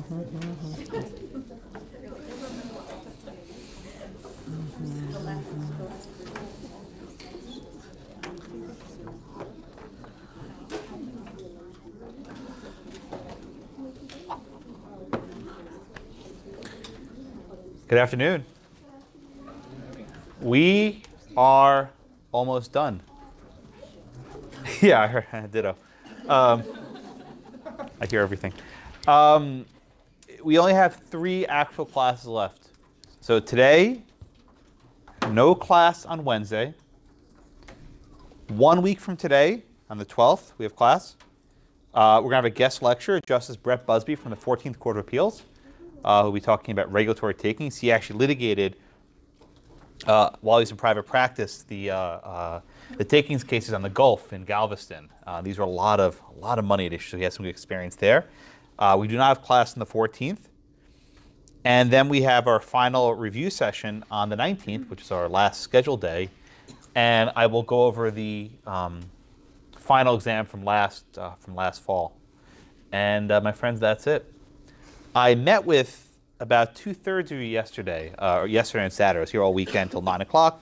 Good afternoon. We are almost done. Yeah, I heard. Ditto. I hear everything. We only have 3 actual classes left. So today, no class on Wednesday. 1 week from today, on the 12th, we have class. We're going to have a guest lecture, Justice Brett Busby from the 14th Court of Appeals, who will be talking about regulatory takings. He actually litigated, while he was in private practice, the takings cases on the Gulf in Galveston. These were a lot of money at issue, so he has some good experience there. We do not have class on the 14th. And then we have our final review session on the 19th, which is our last scheduled day. And I will go over the final exam from last fall. And my friends, that's it. I met with about 2/3 of you yesterday, and Saturday. I was here all weekend till 9 o'clock.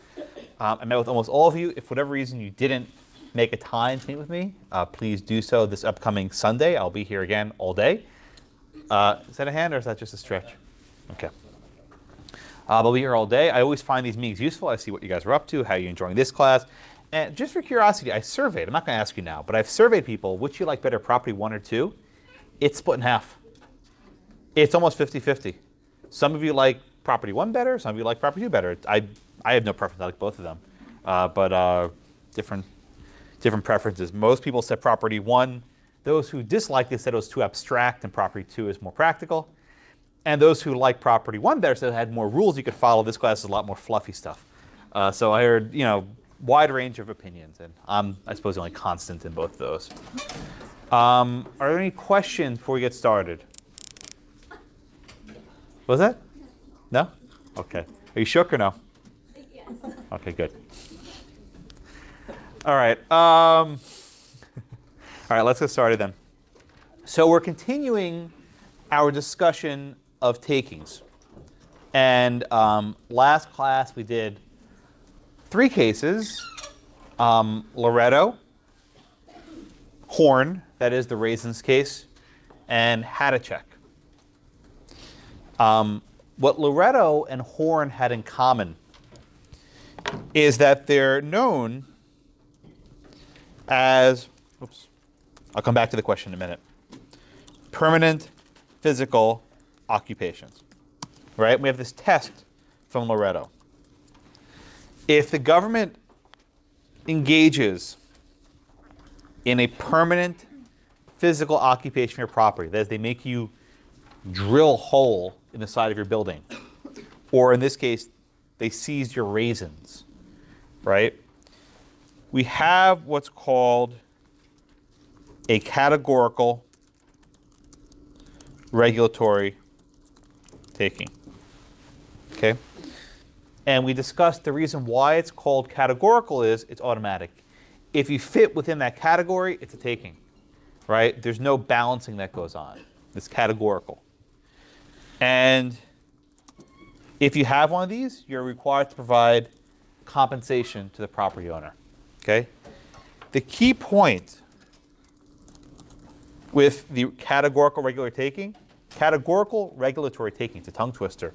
I met with almost all of you. If for whatever reason you didn't make a time to meet with me, please do so this upcoming Sunday. I'll be here again all day. Is that a hand or is that just a stretch? Okay. I'll be here all day. I always find these meetings useful. I see what you guys are up to, how you're enjoying this class. And just for curiosity, I surveyed. I'm not going to ask you now, but I've surveyed people. Which you like better, Property 1 or 2? It's split in half. It's almost 50-50. Some of you like Property 1 better. Some of you like Property 2 better. I have no preference. I like both of them. But different preferences. Most people said Property 1. Those who disliked it said it was too abstract and Property 2 is more practical. And those who like Property 1 better said it had more rules you could follow. This class is a lot more fluffy stuff. So I heard, wide range of opinions. And I'm, I suppose, the only constant in both of those. Are there any questions before we get started? What was that? No? Okay. Are you shook or no? Yes. Okay, good. All right. All right, let's get started then. So we're continuing our discussion of takings. And last class we did 3 cases. Loretto, Horn, that is the Raisins case, and Hadachek. What Loretto and Horn had in common is that they're known as, oops, I'll come back to the question in a minute, permanent physical occupations, right? We have this test from Loretto. If the government engages in a permanent physical occupation of your property, that is, they make you drill a hole in the side of your building, or in this case, they seized your raisins, right? We have what's called a categorical regulatory taking, okay? And we discussed the reason why it's called categorical is it's automatic. If you fit within that category, it's a taking, right? There's no balancing that goes on. It's categorical. And if you have one of these, you're required to provide compensation to the property owner, okay? The key point with the categorical regulatory taking, it's a tongue twister,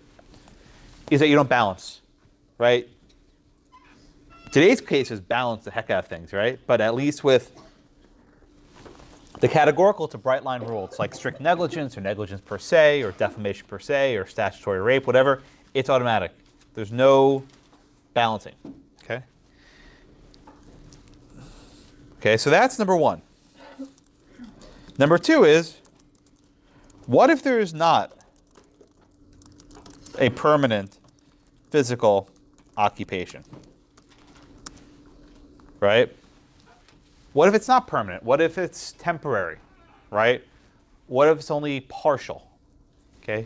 is that you don't balance, right? Today's cases balance the heck out of things, right? But at least with the categorical, it's a bright line rule. It's like strict negligence or negligence per se or defamation per se or statutory rape, whatever. It's automatic. There's no balancing, okay? Okay, so that's number 1. Number 2 is, what if there is not a permanent physical occupation, right? What if it's not permanent? What if it's temporary, right? What if it's only partial, okay?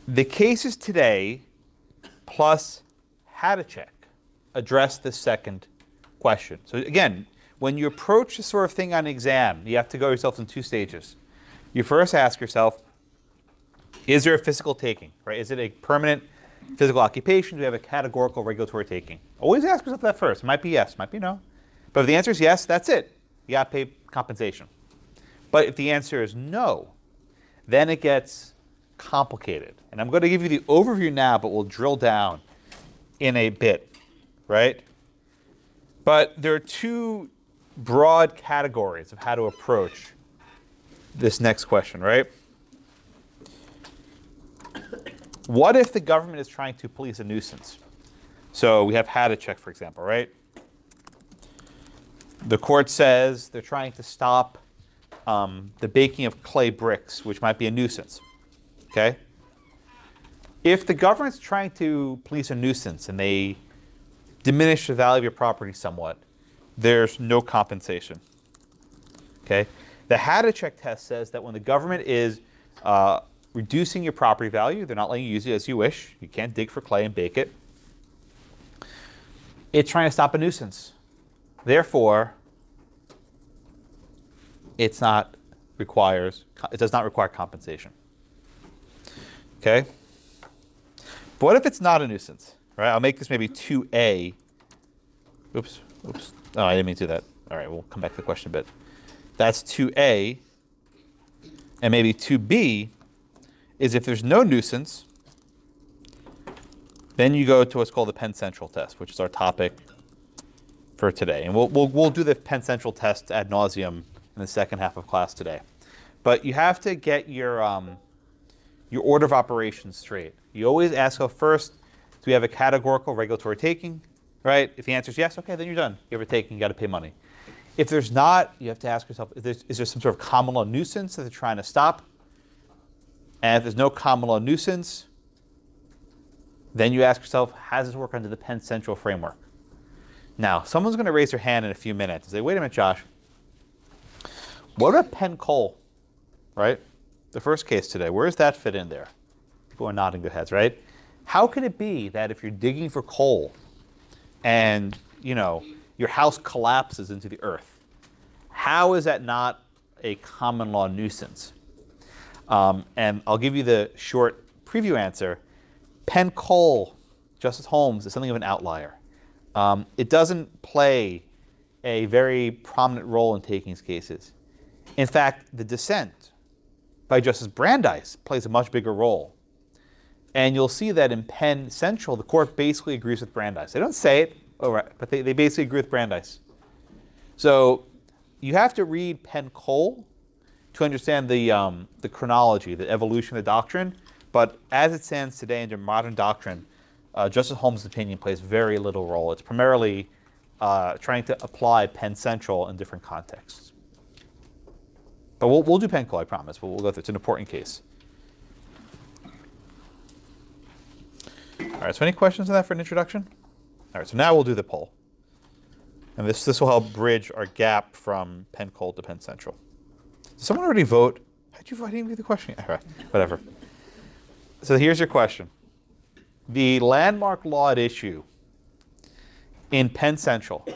The cases today plus Hadachek address the second question. So again, when you approach this sort of thing on an exam, you have to go yourself in 2 stages. You first ask yourself, Is there a physical taking, right? Is it a permanent physical occupation? Do we have a categorical regulatory taking? Always ask yourself that first. It might be yes, might be no. But if the answer is yes, that's it. You got to pay compensation. But if the answer is no, then it gets complicated. And I'm going to give you the overview now, but we'll drill down in a bit, right? But there are two broad categories of how to approach this next question, right? What if the government is trying to police a nuisance? So we have Hadachek, for example, right? The court says they're trying to stop the baking of clay bricks, which might be a nuisance. Okay? If the government's trying to police a nuisance and they diminish the value of your property somewhat, there's no compensation. Okay? The Hadachek test says that when the government is reducing your property value, they're not letting you use it as you wish. You can't dig for clay and bake it. It's trying to stop a nuisance. Therefore, it does not require compensation. Okay? But what if it's not a nuisance? Right? I'll make this maybe 2A. Oops. Oh, I didn't mean to do that. All right, we'll come back to the question a bit. That's 2A. And maybe 2B is if there's no nuisance, then you go to what's called the Penn Central test, which is our topic for today. And we'll do the Penn Central test ad nauseum in the second half of class today. But you have to get your order of operations straight. You always ask yourself first, do we have a categorical regulatory taking? Right? If the answer is yes, okay, then you're done. You have a taking, you got to pay money. If there's not, you have to ask yourself, is there some sort of common law nuisance that they're trying to stop? And if there's no common law nuisance, then you ask yourself, how does this work under the Penn Central framework? Now, someone's going to raise their hand in a few minutes and say, wait a minute, Josh. What about Penn Coal, right? The first case today. Where does that fit in there? People are nodding their heads, right? How can it be that if you're digging for coal and, your house collapses into the earth, how is that not a common law nuisance? And I'll give you the short preview answer. Penn Coal, Justice Holmes, is something of an outlier. It doesn't play a very prominent role in takings cases. In fact, the dissent by Justice Brandeis plays a much bigger role. And you'll see that in Penn Central, the court basically agrees with Brandeis. They don't say it, but they basically agree with Brandeis. So you have to read Penn Coal to understand the chronology, the evolution of the doctrine. But as it stands today under modern doctrine, Justice Holmes' opinion plays very little role. It's primarily trying to apply Penn Central in different contexts. But we'll do Penn Coal, I promise. We'll go through. It's an important case. All right, so any questions on that for an introduction? All right, so now we'll do the poll. And this will help bridge our gap from Penn Coal to Penn Central. Did someone already vote? How'd you vote? I didn't even read the question. All right, whatever. So here's your question. The landmark law at issue in Penn Central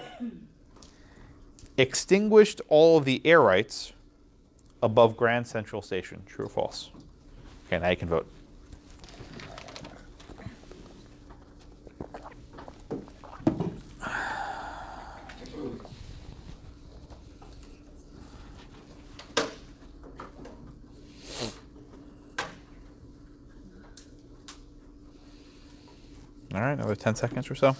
extinguished all of the air rights above Grand Central Station. True or false? Okay, now you can vote. All right, another 10 seconds or so.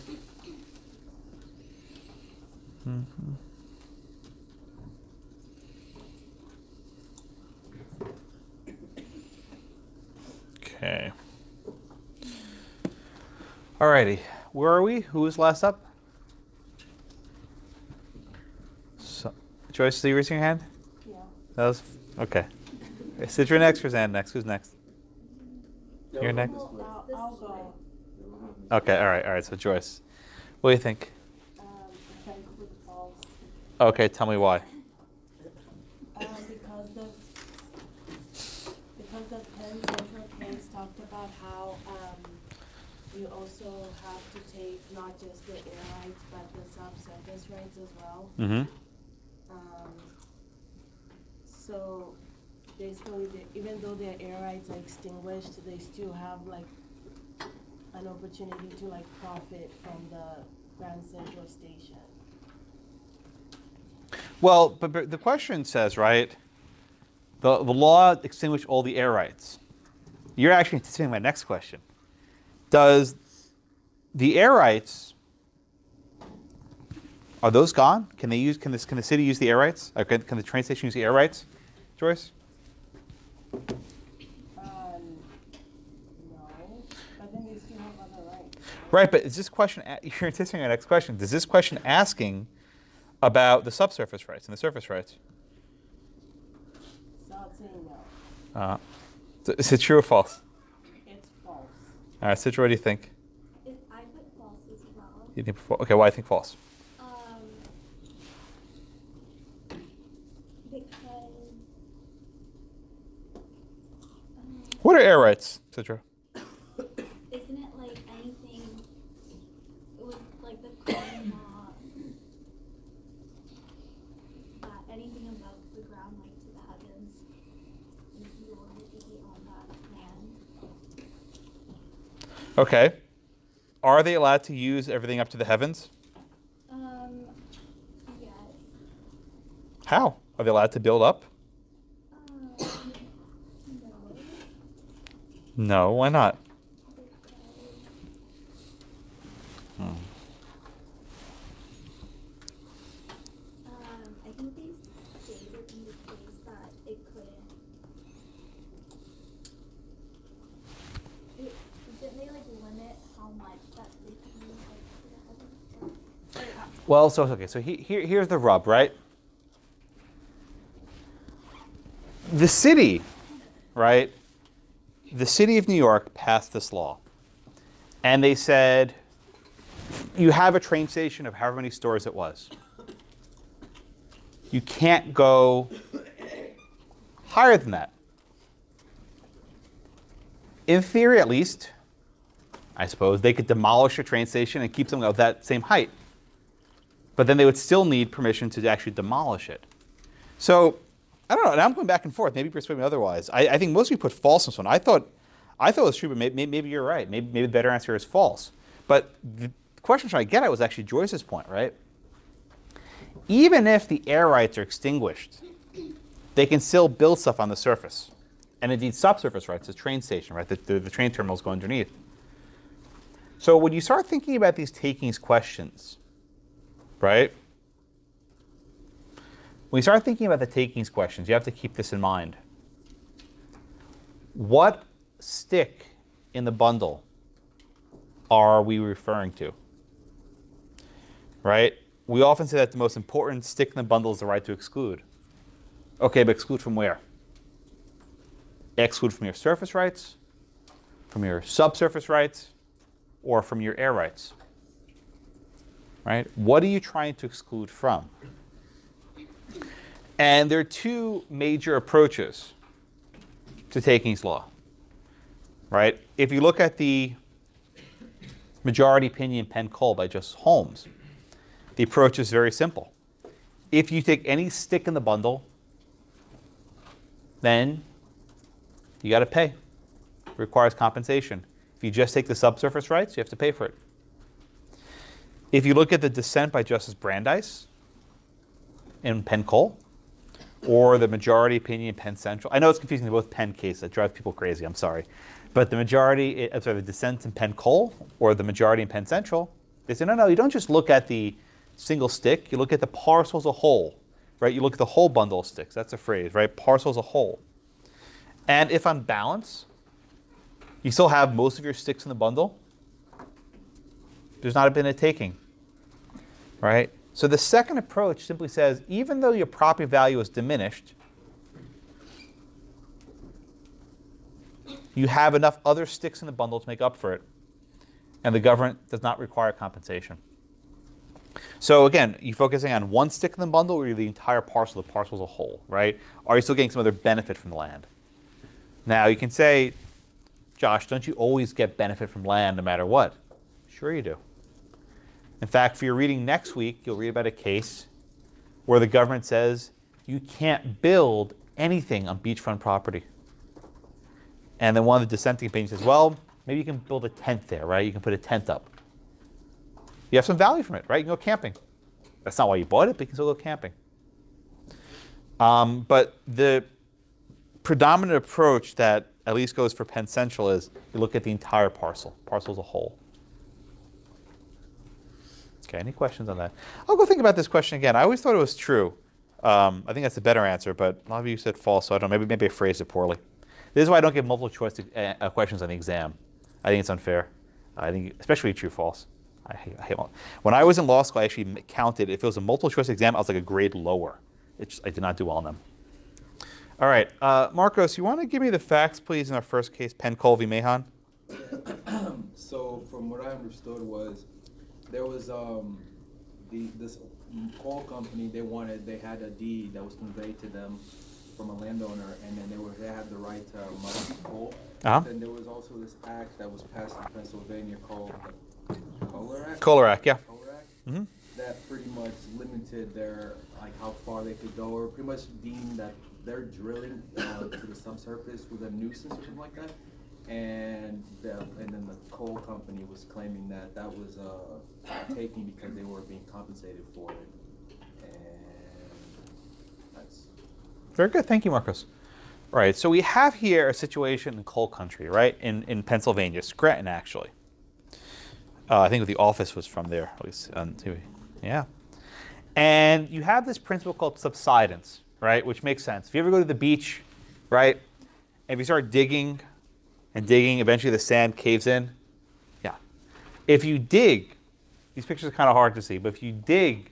Okay. All righty, where are we? Who was last up? So, Joyce, are you raising your hand? Yeah. That was, okay. Is you're next or Zan next? Who's next? You're next? I'll go. Okay, all right, so Joyce. What do you think? False. Okay, tell me why. Because the Penn Central case talked about how you also have to take not just the air rights but the subsurface rights as well. Mm-hmm. So basically, even though their air rights are extinguished, they still have like an opportunity to like profit from the Grand Central Station. Well, but the question says, right, the law extinguished all the air rights. You're actually anticipating my next question. Does the air rights, are those gone? Can they use? Can the city use the air rights? Or can the train station use the air rights, Joyce? No, but then they still have other rights. Right, but is this question? You're anticipating my next question. Does this question asking about the subsurface rights and the surface rights? So I'd say no. Is it true or false? It's false. All right, Citra, what do you think? I put false as well. You think okay, why do you think false? Because What are air rights, Citra? isn't it like anything? It was like the common law that anything above the ground, like to the heavens, is yours if you own that land. Okay. Are they allowed to use everything up to the heavens? Yes. How? Are they allowed to build up? No. No, why not? I think they stated in the case that it couldn't. Didn't they like limit how much that they could use like to the heavens? Well, so okay, so here's the rub, right? The city, right? The city of New York passed this law. And they said, you have a train station of however many stores it was. You can't go higher than that. In theory, at least, I suppose, they could demolish a train station and keep something of that same height. But then they would still need permission to actually demolish it. So, I don't know, and I'm going back and forth. Maybe persuade me otherwise. I think most of you put false on this one. I thought it was true, but maybe you're right. Maybe the better answer is false. But the question I'm trying to get at was actually Joyce's point, right? Even if the air rights are extinguished, they can still build stuff on the surface. And indeed, subsurface rights, the train station, right? The train terminals go underneath. So when you start thinking about these takings questions, right? When you start thinking about the takings questions, you have to keep this in mind. What stick in the bundle are we referring to? Right? We often say that the most important stick in the bundle is the right to exclude. Okay, but exclude from where? Exclude from your surface rights, from your subsurface rights, or from your air rights? Right? What are you trying to exclude from? And there are two major approaches to takings law, right? If you look at the majority opinion Penn Cove by Justice Holmes, the approach is very simple. If you take any stick in the bundle, then you got to pay. It requires compensation. If you just take the subsurface rights, you have to pay for it. If you look at the dissent by Justice Brandeis in Penn Cove, or the majority opinion in Penn Central. I know it's confusing, they're both Penn cases. That drives people crazy, I'm sorry. But the the dissent in Penn Cove, or the majority in Penn Central, they say, no, you don't just look at the single stick, you look at the parcel as a whole, right? You look at the whole bundle of sticks. That's a phrase, right? Parcel as a whole. And if on balance, you still have most of your sticks in the bundle, there's not been a taking, right? So the second approach simply says, even though your property value is diminished, you have enough other sticks in the bundle to make up for it, and the government does not require compensation. So again, you focusing on one stick in the bundle or the entire parcel, the parcel as a whole, right? Are you still getting some other benefit from the land? Now you can say, Josh, don't you always get benefit from land no matter what? Sure you do. In fact, for your reading next week, you'll read about a case where the government says you can't build anything on beachfront property. And then one of the dissenting opinions says, well, maybe you can build a tent there, right? You can put a tent up. You have some value from it, right? You can go camping. That's not why you bought it, but you can still go camping. But the predominant approach that at least goes for Penn Central is you look at the entire parcel as a whole. Okay, any questions on that? I'll go think about this question again. I always thought it was true. I think that's a better answer, but a lot of you said false, so I don't know. Maybe I phrased it poorly. This is why I don't give multiple choice questions on the exam. I think it's unfair. I think, especially true-false. I hate when I was in law school, I actually counted. If it was a multiple choice exam, I was like a grade lower. I did not do well on them. All right, Marcos, you want to give me the facts, please, in our first case, Penn Cove v. Mahon? So from what I understood was there was this coal company, they had a deed that was conveyed to them from a landowner, and then they had the right to mine coal. Then there was also this act that was passed in Pennsylvania called the Kohler Act. Yeah. That pretty much limited their how far they could go, or pretty much deemed that their drilling to the subsurface was a nuisance or something like that. And then the coal company was claiming that was taking because they were being compensated for it. And that's very good. Thank you, Marcos. All right, so we have here a situation in coal country, right, in Pennsylvania, Scranton, actually. I think the office was from there, at least. Yeah. And you have this principle called subsidence, right, which makes sense. If you ever go to the beach, right, and if you start digging and digging, eventually the sand caves in. Yeah. If you dig, these pictures are kind of hard to see, but if you dig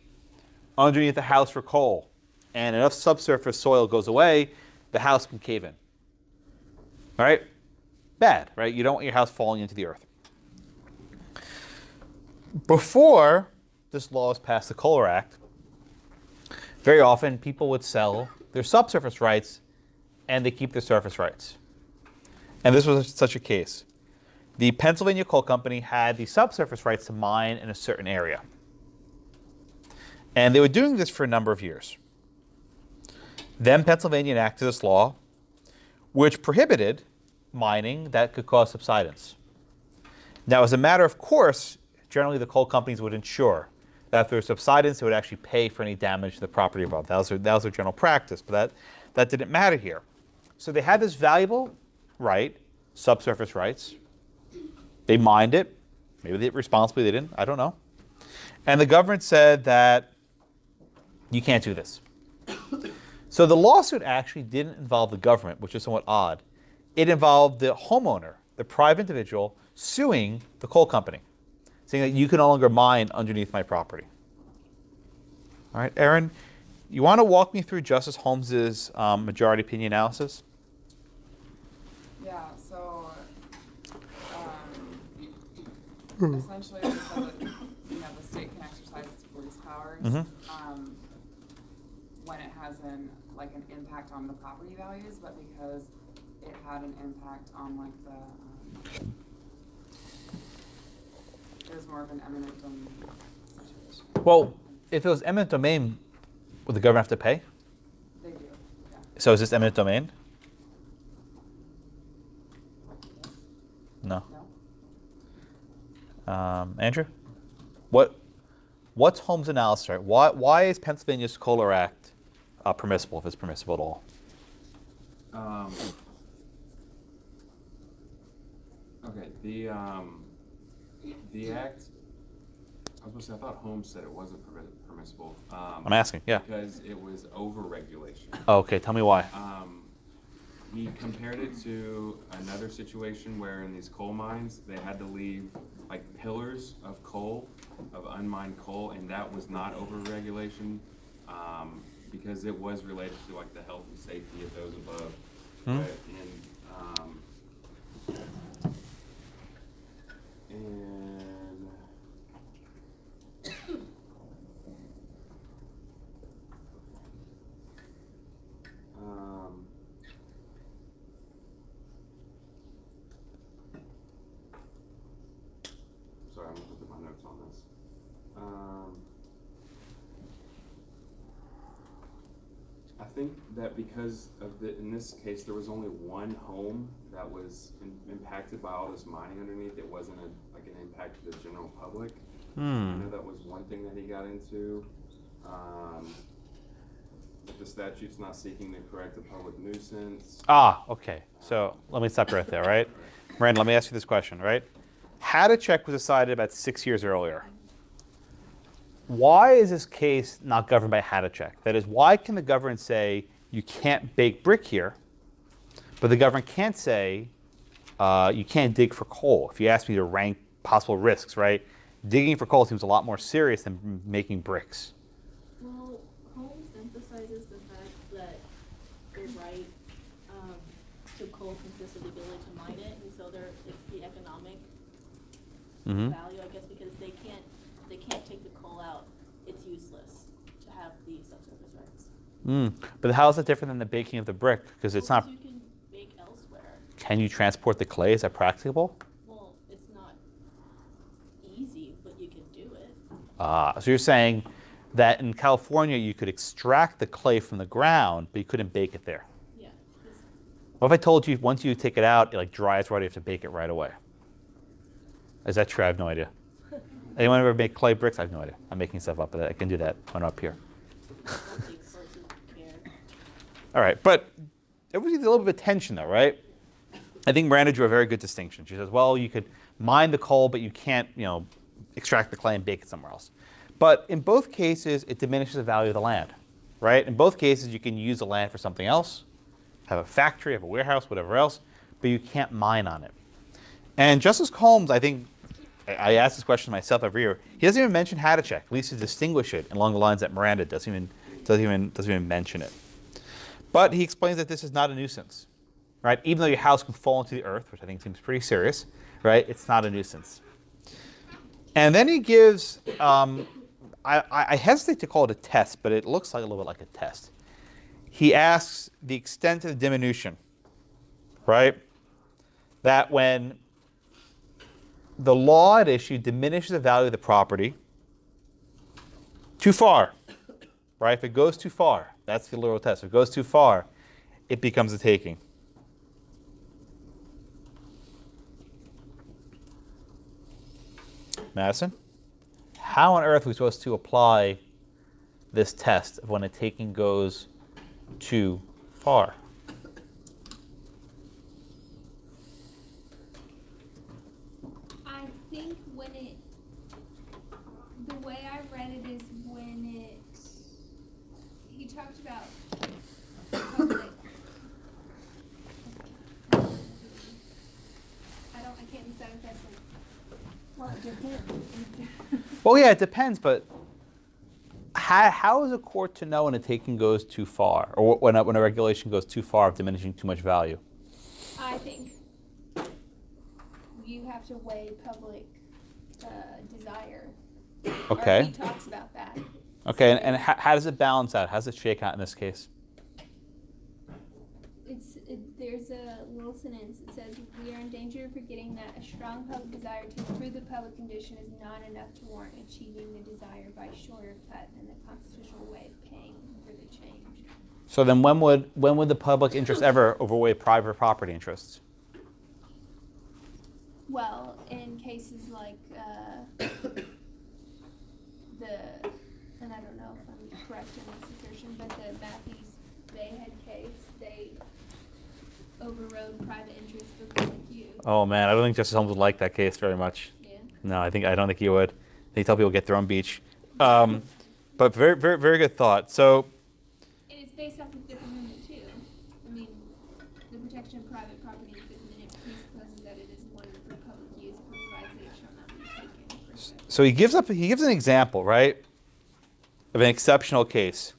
underneath the house for coal and enough subsurface soil goes away, the house can cave in. All right? Bad, right? You don't want your house falling into the earth. Before this law was passed, the Kohler Act, very often people would sell their subsurface rights and they keep their surface rights. And this was such a case. The Pennsylvania Coal Company had the subsurface rights to mine in a certain area. And they were doing this for a number of years. Then Pennsylvania enacted this law, which prohibited mining that could cause subsidence. Now, as a matter of course, generally the coal companies would ensure that if there was subsidence, they would actually pay for any damage to the property above. That was their general practice, but that didn't matter here. So they had this valuable right, subsurface rights. They mined it. Maybe they did responsibly, they didn't. I don't know. And the government said that you can't do this. So the lawsuit actually didn't involve the government, which is somewhat odd. It involved the homeowner, the private individual, suing the coal company, saying that you can no longer mine underneath my property. All right, Aaron, you want to walk me through Justice Holmes's majority opinion analysis? Yeah, so essentially they said that the state can exercise its police powers when it has an impact on the property values, but because it had an impact on it was more of an eminent domain situation. Well, if it was eminent domain, would the government have to pay? They do, yeah. So is this eminent domain? No. Andrew? What's Holmes Analysis? Right? Why is Pennsylvania's Kohler Act permissible, if it's permissible at all? Okay, the act, I was going to say, I thought Holmes said it wasn't permissible. I'm asking, yeah. Because it was over-regulation. Oh, okay, tell me why. He compared it to another situation where in these coal mines, they had to leave pillars of coal, of unmined coal, and that was not over-regulation because it was related to the health and safety of those above. And sorry, I'm looking at my notes on this. I think that because of in this case, there was only one home that was impacted by all this mining underneath. It wasn't like an impact to the general public. I know that was one thing that he got into. But the statute's not seeking to correct a public nuisance. Ah, okay. So let me stop right there, right? Miranda, let me ask you this question, right? Hadachek was decided about 6 years earlier. Why is this case not governed by Hadachek? That is, why can the government say you can't bake brick here, but the government can't say you can't dig for coal? If you ask me to rank possible risks, right? Digging for coal seems a lot more serious than making bricks. Well, Holmes emphasizes the fact that the right to coal consists of the ability to mine it, and so it's the economic value, I guess, because they can't take the coal out. It's useless to have the subsurface rights. But how is that different than the baking of the brick? Because it's not. You can bake elsewhere. Can you transport the clay? Is that practicable? Well, it's not easy, but you can do it. So you're saying that in California you could extract the clay from the ground, but you couldn't bake it there. Yeah. What if I told you once you take it out, it like dries right, you have to bake it right away? Is that true? I have no idea. Anyone ever make clay bricks? I have no idea. I'm making stuff up, but I can do that when I'm up here. All right, but there was a little bit of tension though, right? I think Miranda drew a very good distinction. She says, well, you could mine the coal, but you can't, extract the clay and bake it somewhere else. But in both cases, it diminishes the value of the land, right? In both cases, you can use the land for something else, have a factory, have a warehouse, whatever else, but you can't mine on it. And Justice Holmes, I think, I ask this question myself every year. He doesn't even mention Hadachek, at least to distinguish it along the lines that Miranda doesn't even mention it. But he explains that this is not a nuisance, right? Even though your house can fall into the earth, which I think seems pretty serious, right? It's not a nuisance. And then he gives, I hesitate to call it a test, but it looks like a little bit like a test. He asks the extent of the diminution, right? That when the law at issue diminishes the value of the property too far, right? If it goes too far, that's the literal test. If it goes too far, it becomes a taking. Madison, how on earth are we supposed to apply this test of when a taking goes too far? I think the way I read it is when he talked about public. I can't decide if that's Well, yeah, it depends, but how is a court to know when a taking goes too far, or when a regulation goes too far of diminishing too much value? I think you have to weigh public desire. Okay. Or he talks about that. Okay, and how does it balance out? How does it shake out in this case? There's a little sentence that says, we are in danger of forgetting that a strong public desire to improve the public condition is not enough to warrant achieving the desire by shorter cut than the constitutional way of paying for the change. So then when would the public interest ever overweigh private property interests? Well, in cases like and I don't know if I'm correct in this assertion, but the Matthews Bayhead case, they overrode private interest for public use. Oh man, I don't think Justice Holmes would like that case very much. Yeah. No, I don't think he would. They tell people to get their own beach. But very, very, very good thought. So. And it's based off of Fifth Amendment too. I mean, the protection of private property in the Fifth Amendment presupposes that it is one for public use, provides that it shall not be taken. So he gives an example, right, of an exceptional case.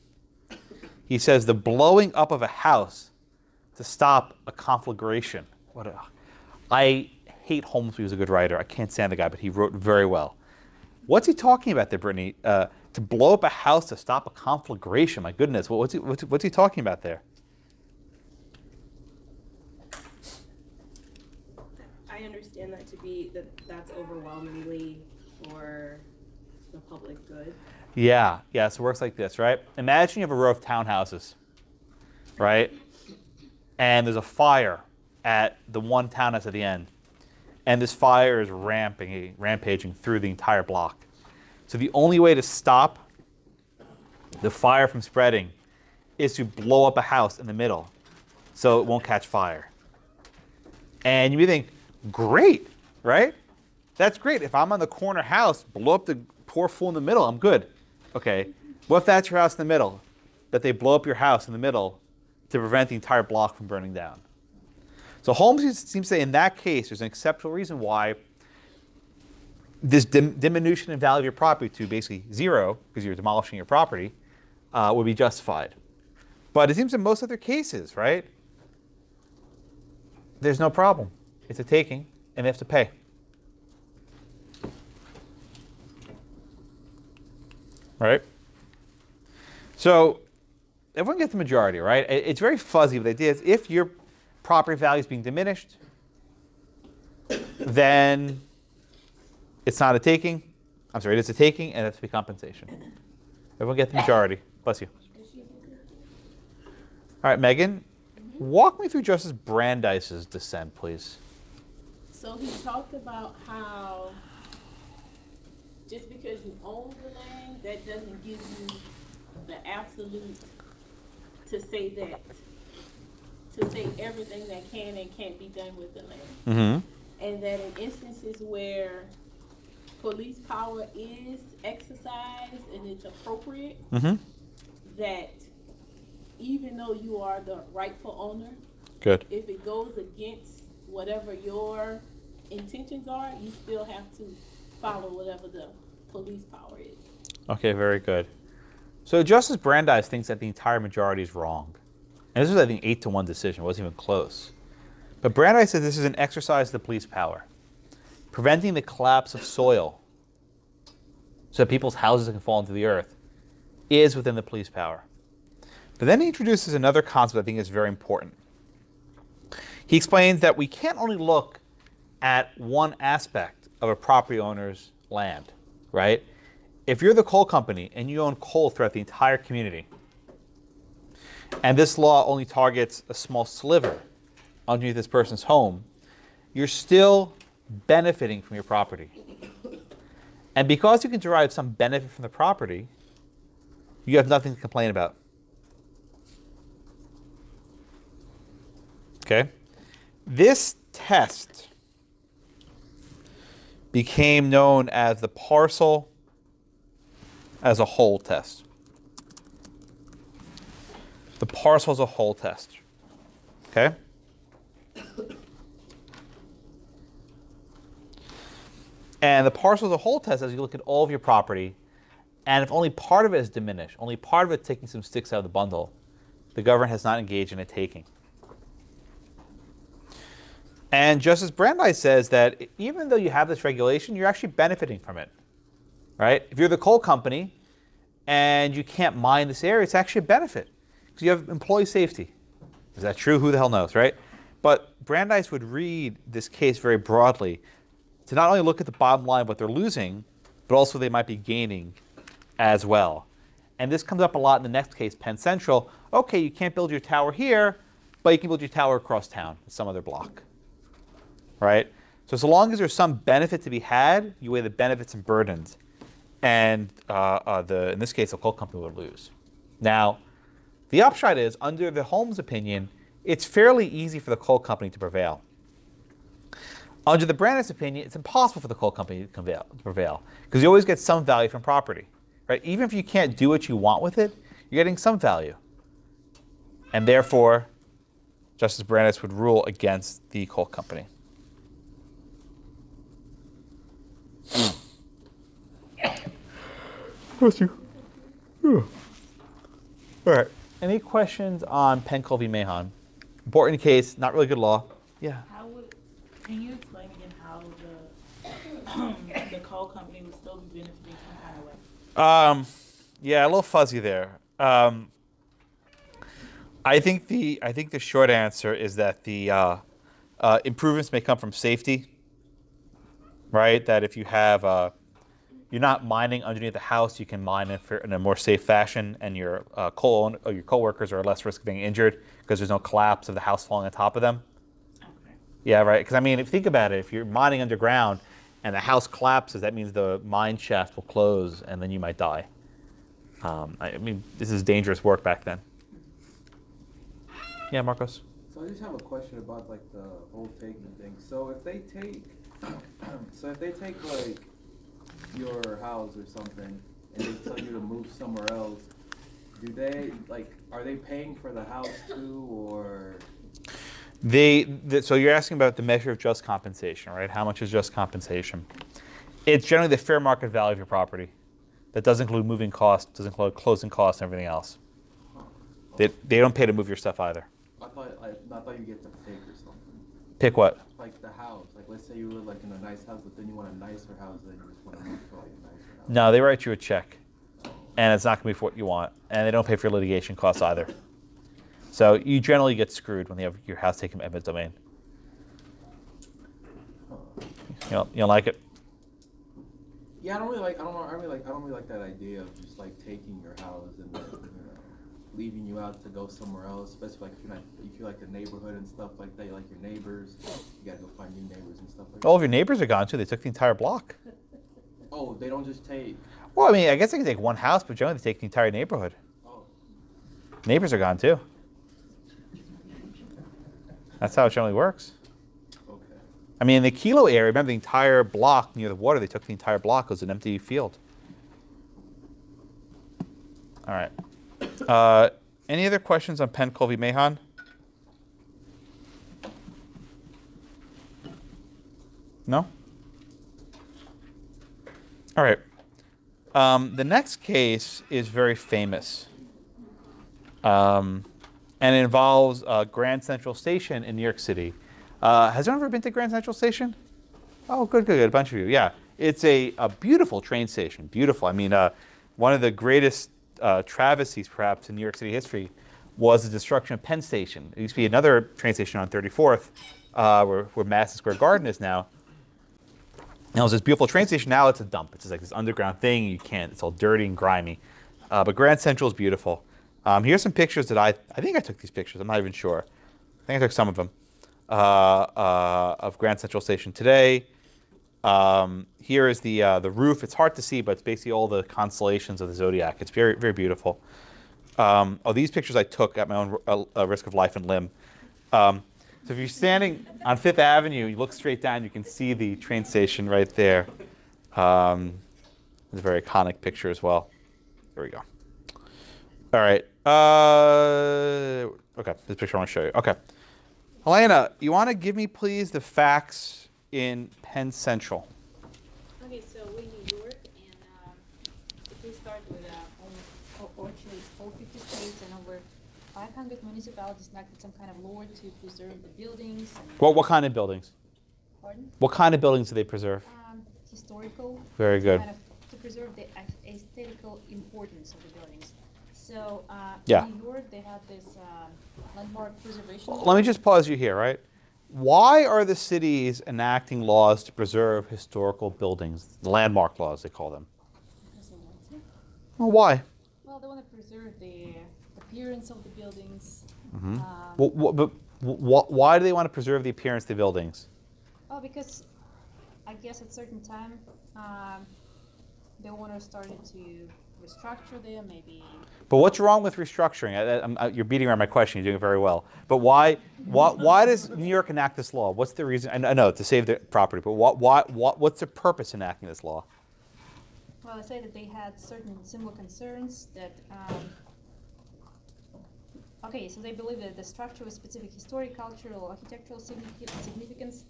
He says the blowing up of a house to stop a conflagration. I hate Holmes because he was a good writer. I can't stand the guy, but he wrote very well. What's he talking about there, Brittany? To blow up a house to stop a conflagration. My goodness, what's he talking about there? I understand that to be that's overwhelmingly for the public good. Yeah, so it works like this, right? Imagine you have a row of townhouses, right? And there's a fire at the one townhouse at the end. And this fire is rampaging through the entire block. So the only way to stop the fire from spreading is to blow up a house in the middle so it won't catch fire. And you may think, great, right? That's great. If I'm on the corner house, blow up the poor fool in the middle, I'm good. Okay, what if that's your house in the middle? That they blow up your house in the middle to prevent the entire block from burning down. So Holmes seems to say in that case, there's an exceptional reason why this diminution in value of your property to basically zero, because you're demolishing your property, would be justified. But it seems in most other cases, right, there's no problem. It's a taking, and they have to pay. Right? So everyone gets the majority, right? It's very fuzzy, but the idea is if your property value is being diminished, then it's not a taking. I'm sorry, it is a taking, and it has to be compensation. Everyone get the majority. Bless you. All right, Megan, walk me through Justice Brandeis's dissent, please. So he talked about how just because you own the land, that doesn't give you the absolute to say everything that can and can't be done with the land. Mm-hmm. And that in instances where police power is exercised and it's appropriate, Mm-hmm. that even though you are the rightful owner, Good. if it goes against whatever your intentions are, you still have to follow whatever the police power is. Okay, very good. So Justice Brandeis thinks that the entire majority is wrong. And this was, I think, 8-1 decision. It wasn't even close. But Brandeis says this is an exercise of the police power, preventing the collapse of soil so that people's houses can fall into the earth is within the police power. But then he introduces another concept I think is very important. He explains that we can't only look at one aspect of a property owner's land, right? If you're the coal company and you own coal throughout the entire community, and this law only targets a small sliver underneath this person's home, you're still benefiting from your property. And because you can derive some benefit from the property, you have nothing to complain about. Okay? This test became known as the parcel as a whole test. The parcel as a whole test. Okay? And the parcel as a whole test, as you look at all of your property, and if only part of it is diminished, only part of it taking some sticks out of the bundle, the government has not engaged in a taking. And Justice Brandeis says that even though you have this regulation, you're actually benefiting from it, right? If you're the coal company and you can't mine this area, it's actually a benefit because you have employee safety. Is that true? Who the hell knows, right? But Brandeis would read this case very broadly to not only look at the bottom line of what they're losing, but also they might be gaining as well. And this comes up a lot in the next case, Penn Central. Okay, you can't build your tower here, but you can build your tower across town in some other block. Right? So long as there's some benefit to be had, you weigh the benefits and burdens. And in this case, the coal company would lose. Now, the upshot is, under the Holmes opinion, it's fairly easy for the coal company to prevail. Under the Brandeis opinion, it's impossible for the coal company to prevail because you always get some value from property. Right? Even if you can't do what you want with it, you're getting some value. And therefore, Justice Brandeis would rule against the coal company. Bless you. All right. Any questions on Penn Cove v. Mahon? Important case, not really good law. Yeah. Can you explain again how the coal company would still be benefiting some kind of way? Yeah, a little fuzzy there. I think the short answer is that the improvements may come from safety, right? That if you have you're not mining underneath the house. You can mine in a more safe fashion, and your your coworkers are less risk of being injured because there's no collapse of the house falling on top of them. Okay. Yeah, right. Because I mean, if you think about it, if you're mining underground and the house collapses, that means the mine shaft will close, and then you might die. I mean, this is dangerous work back then. Yeah, Marcos. So I just have a question about like the whole taking thing. So if they take, like your house or something, and they tell you to move somewhere else, are they paying for the house too, or? So you're asking about the measure of just compensation, right? How much is just compensation? It's generally the fair market value of your property. That doesn't include moving costs, doesn't include closing costs, and everything else. They don't pay to move your stuff either. I thought you get to pick or something. Pick what? Like the house. Like let's say you live like in a nice house, but then you want a nicer house, then you just want to move to like a nicer house. No, they write you a check, and it's not going to be for what you want, and they don't pay for your litigation costs either. So you generally get screwed when you have your house taken eminent domain. You don't like it? Yeah, I don't really like that idea of just like taking your house and then, leaving you out to go somewhere else, especially like if you like the neighborhood and stuff like that, you like your neighbors, you gotta go find new neighbors and stuff like that. All of your neighbors are gone too. They took the entire block. Oh, they don't just take. Well, I mean, I guess they can take one house, but generally they take the entire neighborhood. Oh. Neighbors are gone too. That's how it generally works. Okay. I mean, in the Kilo area, remember the entire block near the water, they took the entire block. It was an empty field. All right. Any other questions on Penn Cove Mahon? No? All right. The next case is very famous. And it involves Grand Central Station in New York City. Has anyone ever been to Grand Central Station? Oh, good. A bunch of you. Yeah. It's a beautiful train station. Beautiful. I mean, one of the greatest travesties, perhaps, in New York City history was the destruction of Penn Station. There used to be another train station on 34th, where Madison Square Garden is now. Now, it was this beautiful train station. Now it's a dump. It's just like this underground thing. It's all dirty and grimy. But Grand Central is beautiful. Here's some pictures that I think I took these pictures. I'm not even sure. I think I took some of them of Grand Central Station today. Here is the roof. It's hard to see, but it's basically all the constellations of the zodiac. It's very, very beautiful. These pictures I took at my own risk of life and limb. So if you're standing on Fifth Avenue, you look straight down, you can see the train station right there. It's a very iconic picture as well. There we go. All right. Okay, this picture I want to show you. Okay. Helena, you want to give me, please, the facts in Penn Central? Okay, so we're in New York, and if we start with orchards, all 50 states and over 500 municipalities enacted some kind of law to preserve the buildings. And What kind of buildings? Pardon? What kind of buildings do they preserve? Historical. Very good. Kind of to preserve the aesthetical importance of the buildings. So Yeah. in New York, they have this landmark preservation. Let me just pause you here, right? Why are the cities enacting laws to preserve historical buildings? Landmark laws, they call them. Because they want to. Well, why? Well, they want to preserve the appearance of the buildings. Mm-hmm. Why do they want to preserve the appearance of the buildings? Oh, because I guess at certain time, the owner started to restructure them, maybe. But what's wrong with restructuring? You're beating around my question. You're doing very well. But why does New York enact this law? What's the reason? I know to save the property, but what's the purpose in enacting this law? Well, I say that they had certain similar concerns that. Okay, so they believe that the structure with specific historic, cultural, architectural significance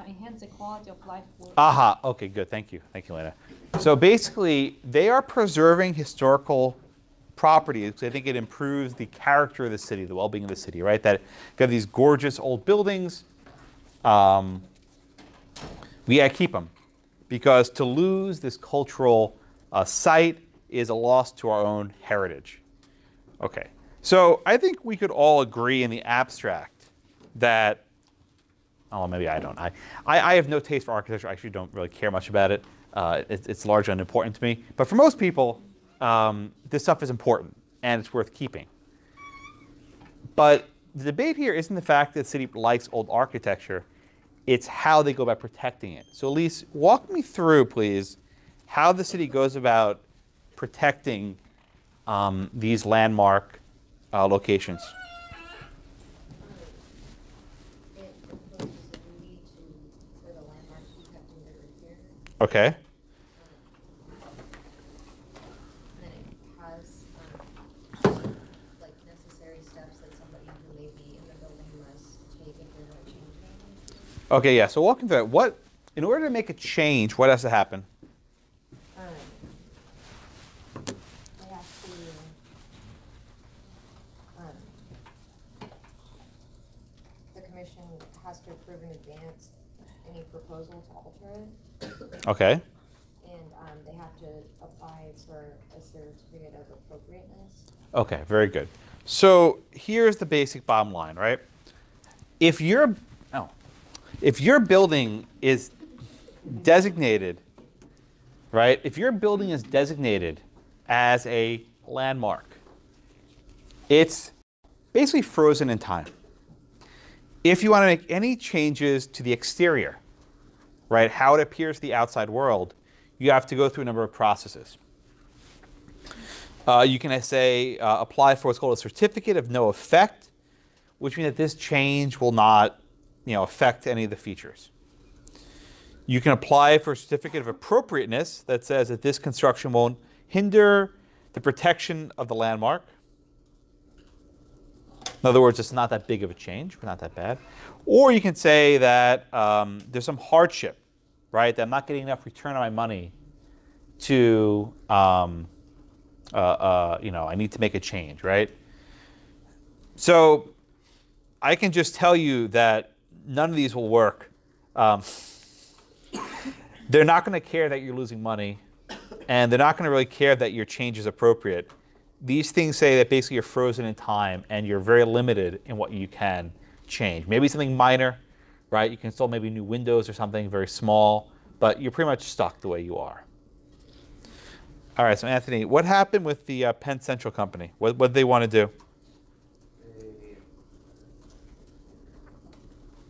enhance the quality of life. Aha. Okay, good. Thank you, Lena. So basically, they are preserving historical property because I think it improves the character of the city, the well-being of the city, right? That you have these gorgeous old buildings. We gotta keep them because to lose this cultural site is a loss to our own heritage. Okay. So I think we could all agree in the abstract that, oh, maybe I don't. I have no taste for architecture. I actually don't really care much about it. It's largely unimportant to me. But for most people, this stuff is important and it's worth keeping. But the debate here isn't the fact that the city likes old architecture. It's how they go about protecting it. So Elise, walk me through, please, how the city goes about protecting these landmark locations. It imposes a duty for the landmarks protecting their repair. Okay. Then it has like necessary steps that somebody who may be in the building must take if they're going to change anything. Okay, yeah. So walking through that, in order to make a change, what has to happen? They have to the commission has to approve in advance any proposal to alter it. Okay. And they have to apply for a certificate of appropriateness. Okay, very good. So here's the basic bottom line, right? If your building is designated, right? If your building is designated as a landmark, it's basically frozen in time. If you want to make any changes to the exterior, right, how it appears to the outside world, you have to go through a number of processes. You can say apply for what's called a certificate of no effect, which means that this change will not, affect any of the features. You can apply for a certificate of appropriateness that says that this construction won't hinder the protection of the landmark. In other words, it's not that big of a change, but not that bad. Or you can say that there's some hardship, right? That I'm not getting enough return on my money to, I need to make a change, right? So I can just tell you that none of these will work. They're not going to care that you're losing money, and they're not going to really care that your change is appropriate. These things say that basically you're frozen in time and you're very limited in what you can change. Maybe something minor, right? You can install maybe new windows or something very small, but you're pretty much stuck the way you are. All right, so Anthony, what happened with the Penn Central company? What did they want to do?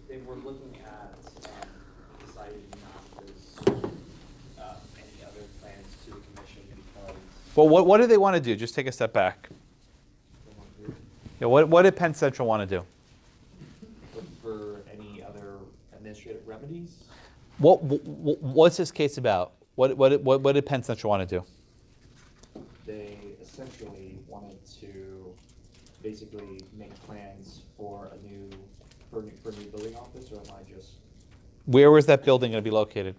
They were looking at deciding not to submit any other plans to the commission because. Well, what did they want to do? Just take a step back. Yeah, what did Penn Central want to do? Look for any other administrative remedies. What's this case about? What did Penn Central want to do? They essentially wanted to basically make plans for a new building office, or am I just? Where was that building going to be located?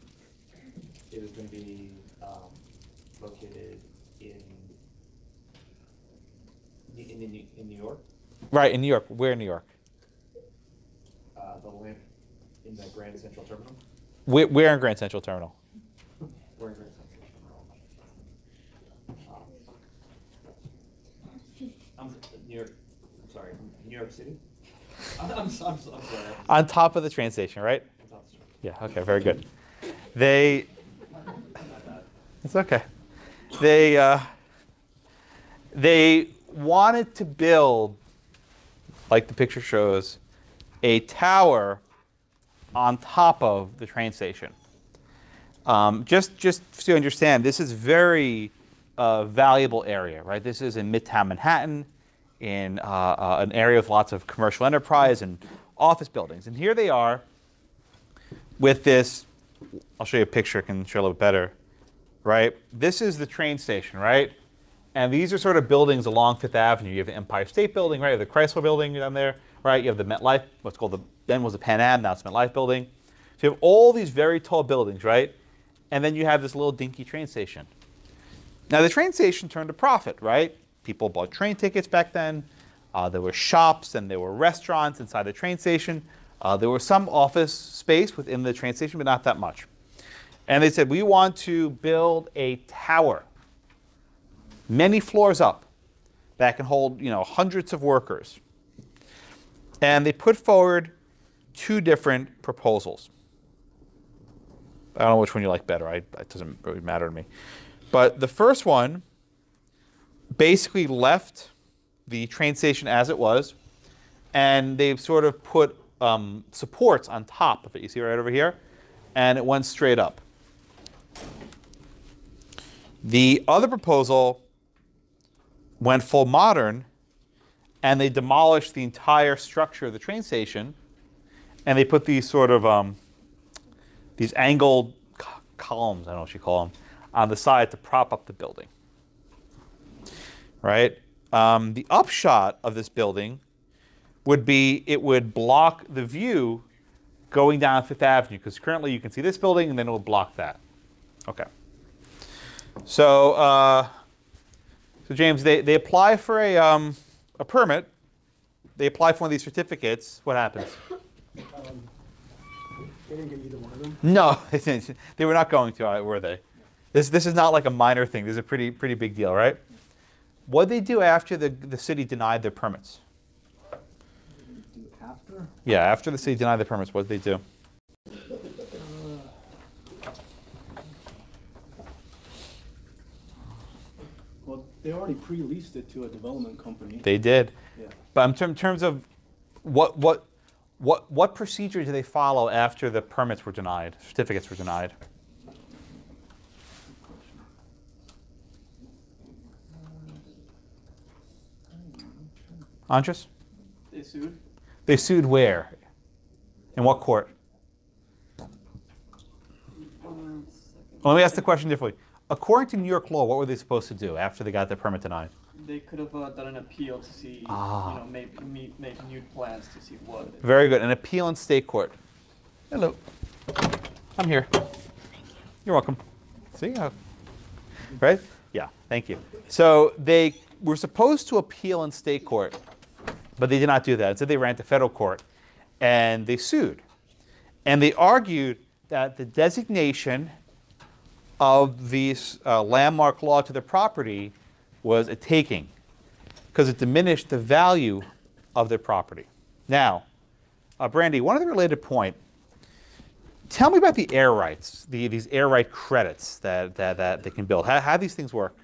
It was going to be located in New York. Right, in New York. Where in New York? The land in the Grand Central Terminal. Where in Grand Central Terminal? Where in Grand Central Terminal? New York. I'm sorry, New York City. I'm sorry. On top of the train station, right? Yeah. Okay. Very good. It's okay. They wanted to build, like the picture shows, a tower on top of the train station. Just so you understand, this is very valuable area, right? This is in Midtown Manhattan, in an area with lots of commercial enterprise and office buildings. And here they are with this. I'll show you a picture, I can show a little bit better, right? This is the train station, right? And these are sort of buildings along Fifth Avenue. You have the Empire State Building, right? You have the Chrysler Building down there, right? You have the MetLife, what's called then was the Pan Am, now it's MetLife Building. So you have all these very tall buildings, right? And then you have this little dinky train station. Now the train station turned a profit, right? People bought train tickets back then. There were shops and there were restaurants inside the train station. There was some office space within the train station, but not that much. And they said, we want to build a tower, many floors up, that can hold, hundreds of workers. And they put forward two different proposals. I don't know which one you like better. It doesn't really matter to me. But the first one basically left the train station as it was, and they've sort of put supports on top of it. You see right over here? And it went straight up. The other proposal went full modern, and they demolished the entire structure of the train station, and they put these sort of these angled columns, I don't know what you call them, on the side to prop up the building. Right? The upshot of this building would be it would block the view going down Fifth Avenue, because currently you can see this building and then it will block that. Okay. So, so James, they apply for a permit. They apply for one of these certificates. What happens? They didn't get either one of them? No, they were not going to, were they? This is not like a minor thing. This is a pretty big deal, right? What did they do after the city denied their permits? After? Yeah, after the city denied their permits, what did they do? Well, they already pre-leased it to a development company. They did. Yeah. But in terms of what procedure do they follow after the permits were denied, certificates were denied? Andres? They sued? They sued where? In what court? Well, let me ask the question differently. According to New York law, what were they supposed to do after they got their permit denied? They could have done an appeal to see, make new plans to see what. Very good. An appeal in state court. Hello. I'm here. You're welcome. See? Right? Yeah, thank you. So they were supposed to appeal in state court, but they did not do that. Instead, they ran to federal court, and they sued. And they argued that the designation of these landmark law to the property was a taking, because it diminished the value of their property. Now, Brandy, one other related point. Tell me about the air rights, these air right credits that they can build. How do these things work?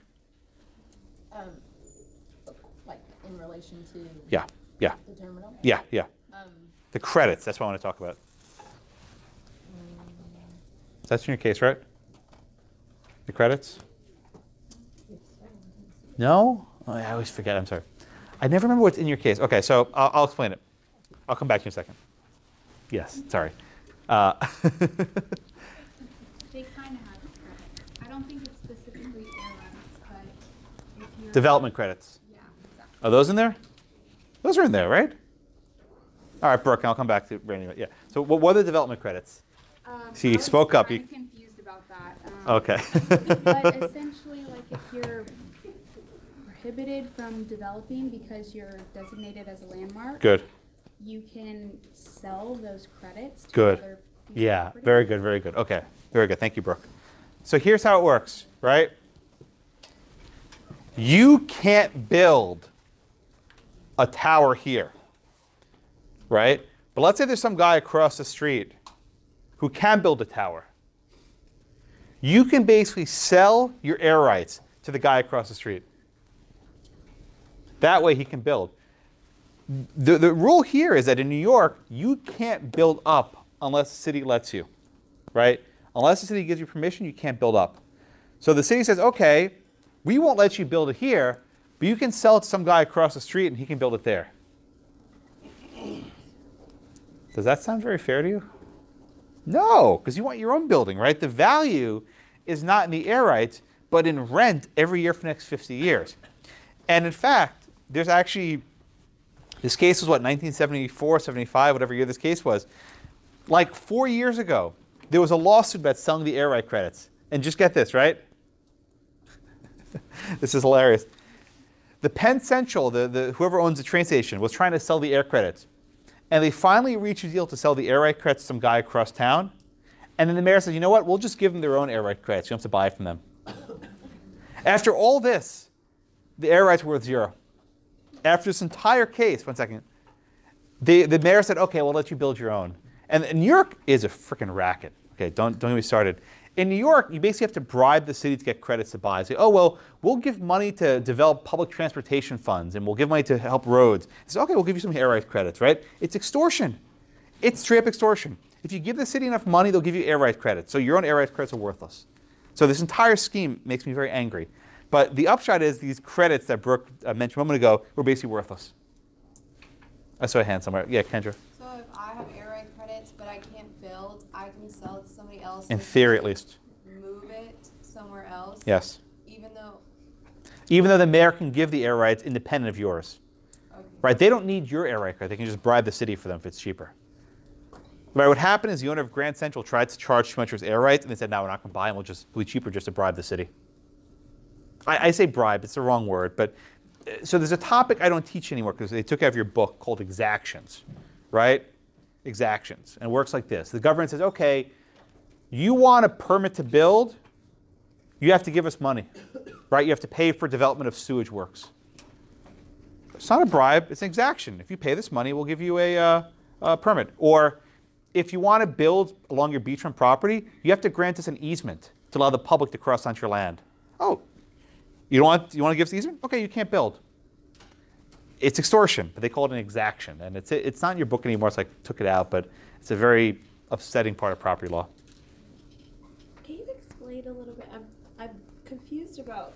Like in relation to Yeah. the terminal? Yeah. The credits, that's what I want to talk about. That's in your case, right? The credits? No? Oh, I always forget, I'm sorry. I never remember what's in your case. Okay, so I'll explain it. I'll come back to you in a second. Yes, sorry. They kind of have a credit. I don't think it's specifically airlines, but if you're... Development credits. Yeah, exactly. Are those in there? Those are in there, right? All right, Brooke, I'll come back to Brandy. Yeah. So what are the development credits? See, you spoke up. I'm confused about that. Okay. But essentially, like if you're prohibited from developing because you're designated as a landmark, Good. you can sell those credits to Good. other pieces of Yeah, property. very good, very good. Okay, very good. Thank you, Brooke. So here's how it works, right? You can't build a tower here, right? But let's say there's some guy across the street who can build a tower. You can basically sell your air rights to the guy across the street. That way he can build. The rule here is that in New York, you can't build up unless the city lets you, right? Unless the city gives you permission, you can't build up. So the city says, okay, we won't let you build it here, but you can sell it to some guy across the street and he can build it there. Does that sound very fair to you? No, because you want your own building, right? The value is not in the air rights, but in rent every year for the next 50 years. And in fact, there's actually, this case was what, 1974, 75, whatever year this case was. Like 4 years ago, there was a lawsuit about selling the air right credits. And just get this, right? This is hilarious. The Penn Central, whoever owns the train station, was trying to sell the air credits. And they finally reached a deal to sell the air right credits to some guy across town. And then the mayor said, you know what, we'll just give them their own air right credits. You don't have to buy it from them. After all this, the air rights were worth zero. After this entire case, one second, the mayor said, okay, we'll let you build your own. And New York is a freaking racket, Okay, don't get me started. In New York, you basically have to bribe the city to get credits to buy. Say, oh, well, we'll give money to develop public transportation funds, and we'll give money to help roads. Say, okay, we'll give you some air rights credits, right? It's extortion. It's straight up extortion. If you give the city enough money, they'll give you air rights credits. So your own air rights credits are worthless. So this entire scheme makes me very angry. But the upshot is these credits that Brooke mentioned a moment ago were basically worthless. I saw a hand somewhere. Yeah, Kendra. So if I have air right credits, but I can't build, I can sell it to somebody else. In theory, at least. Move it somewhere else. Yes. Even though the mayor can give the air rights independent of yours. Okay. Right? They don't need your air right credit. They can just bribe the city for them if it's cheaper. Right? What happened is the owner of Grand Central tried to charge too much for his air rights, and they said, no, we're not going to buy them. It'll be cheaper just to bribe the city. I say bribe. It's the wrong word. But so there's a topic I don't teach anymore because they took out of your book called exactions. Right? Exactions. And it works like this. The government says, okay, you want a permit to build, you have to give us money. Right? You have to pay for development of sewage works. It's not a bribe. It's an exaction. If you pay this money, we'll give you a permit. Or if you want to build along your beachfront property, you have to grant us an easement to allow the public to cross onto your land. Oh, you want to give us the easement? Okay, you can't build. It's extortion, but they call it an exaction. And it's not in your book anymore, so I took it out, but it's a very upsetting part of property law. Can you explain a little bit? I'm confused about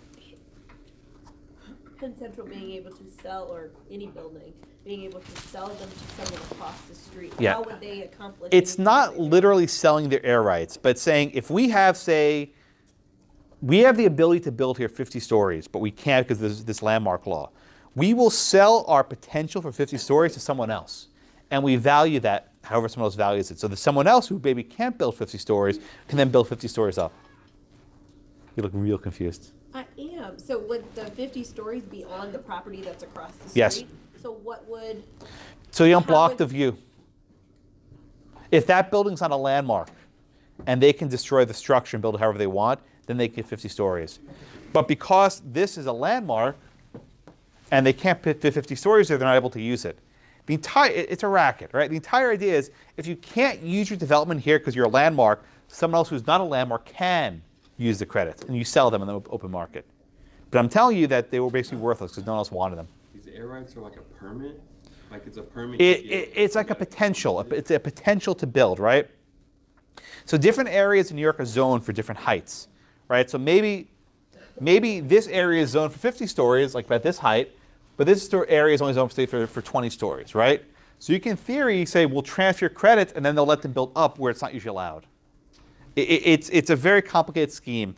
Penn Central being able to sell, or any building, being able to sell them to someone across the street. Yeah. How would they accomplish It's anything not like that? literally selling their air rights, but saying if we have, say, we have the ability to build here 50 stories, but we can't because there's this landmark law. We will sell our potential for 50 stories to someone else. And we value that however someone else values it. So that someone else who maybe can't build 50 stories can then build 50 stories up. You look real confused. I am. So would the 50 stories be on the property that's across the street? Yes. So what would... So you don't How block would- the view. If that building's on a landmark and they can destroy the structure and build it however they want, then they get 50 stories. But because this is a landmark and they can't fit 50 stories there, they're not able to use it. It's a racket, right? The entire idea is if you can't use your development here because you're a landmark, someone else who's not a landmark can use the credits, and you sell them in the open market. But I'm telling you that they were basically worthless because no one else wanted them. These air rights are like a permit? Like it's a permit? It's like a potential. It's a potential to build, right? So different areas in New York are zoned for different heights, right? So maybe this area is zoned for 50 stories, like at this height, but this area is only zoned for 20 stories, right? So you can, in theory, say, we'll transfer your credits, and then they'll let them build up where it's not usually allowed. It's a very complicated scheme.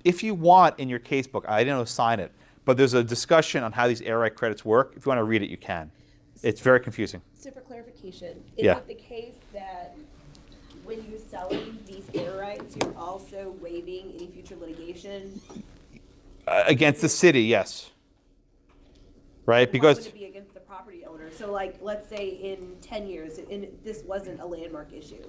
If you want, in your casebook, I didn't assign it, but there's a discussion on how these air right credits work. If you want to read it, you can. It's very confusing. So for clarification, is Yeah. it the case that when you're selling these air rights, you're also waiving any future litigation? Against the city, yes. Right? Why Because would it be against the property owner? So like, let's say in 10 years, and this wasn't a landmark issue,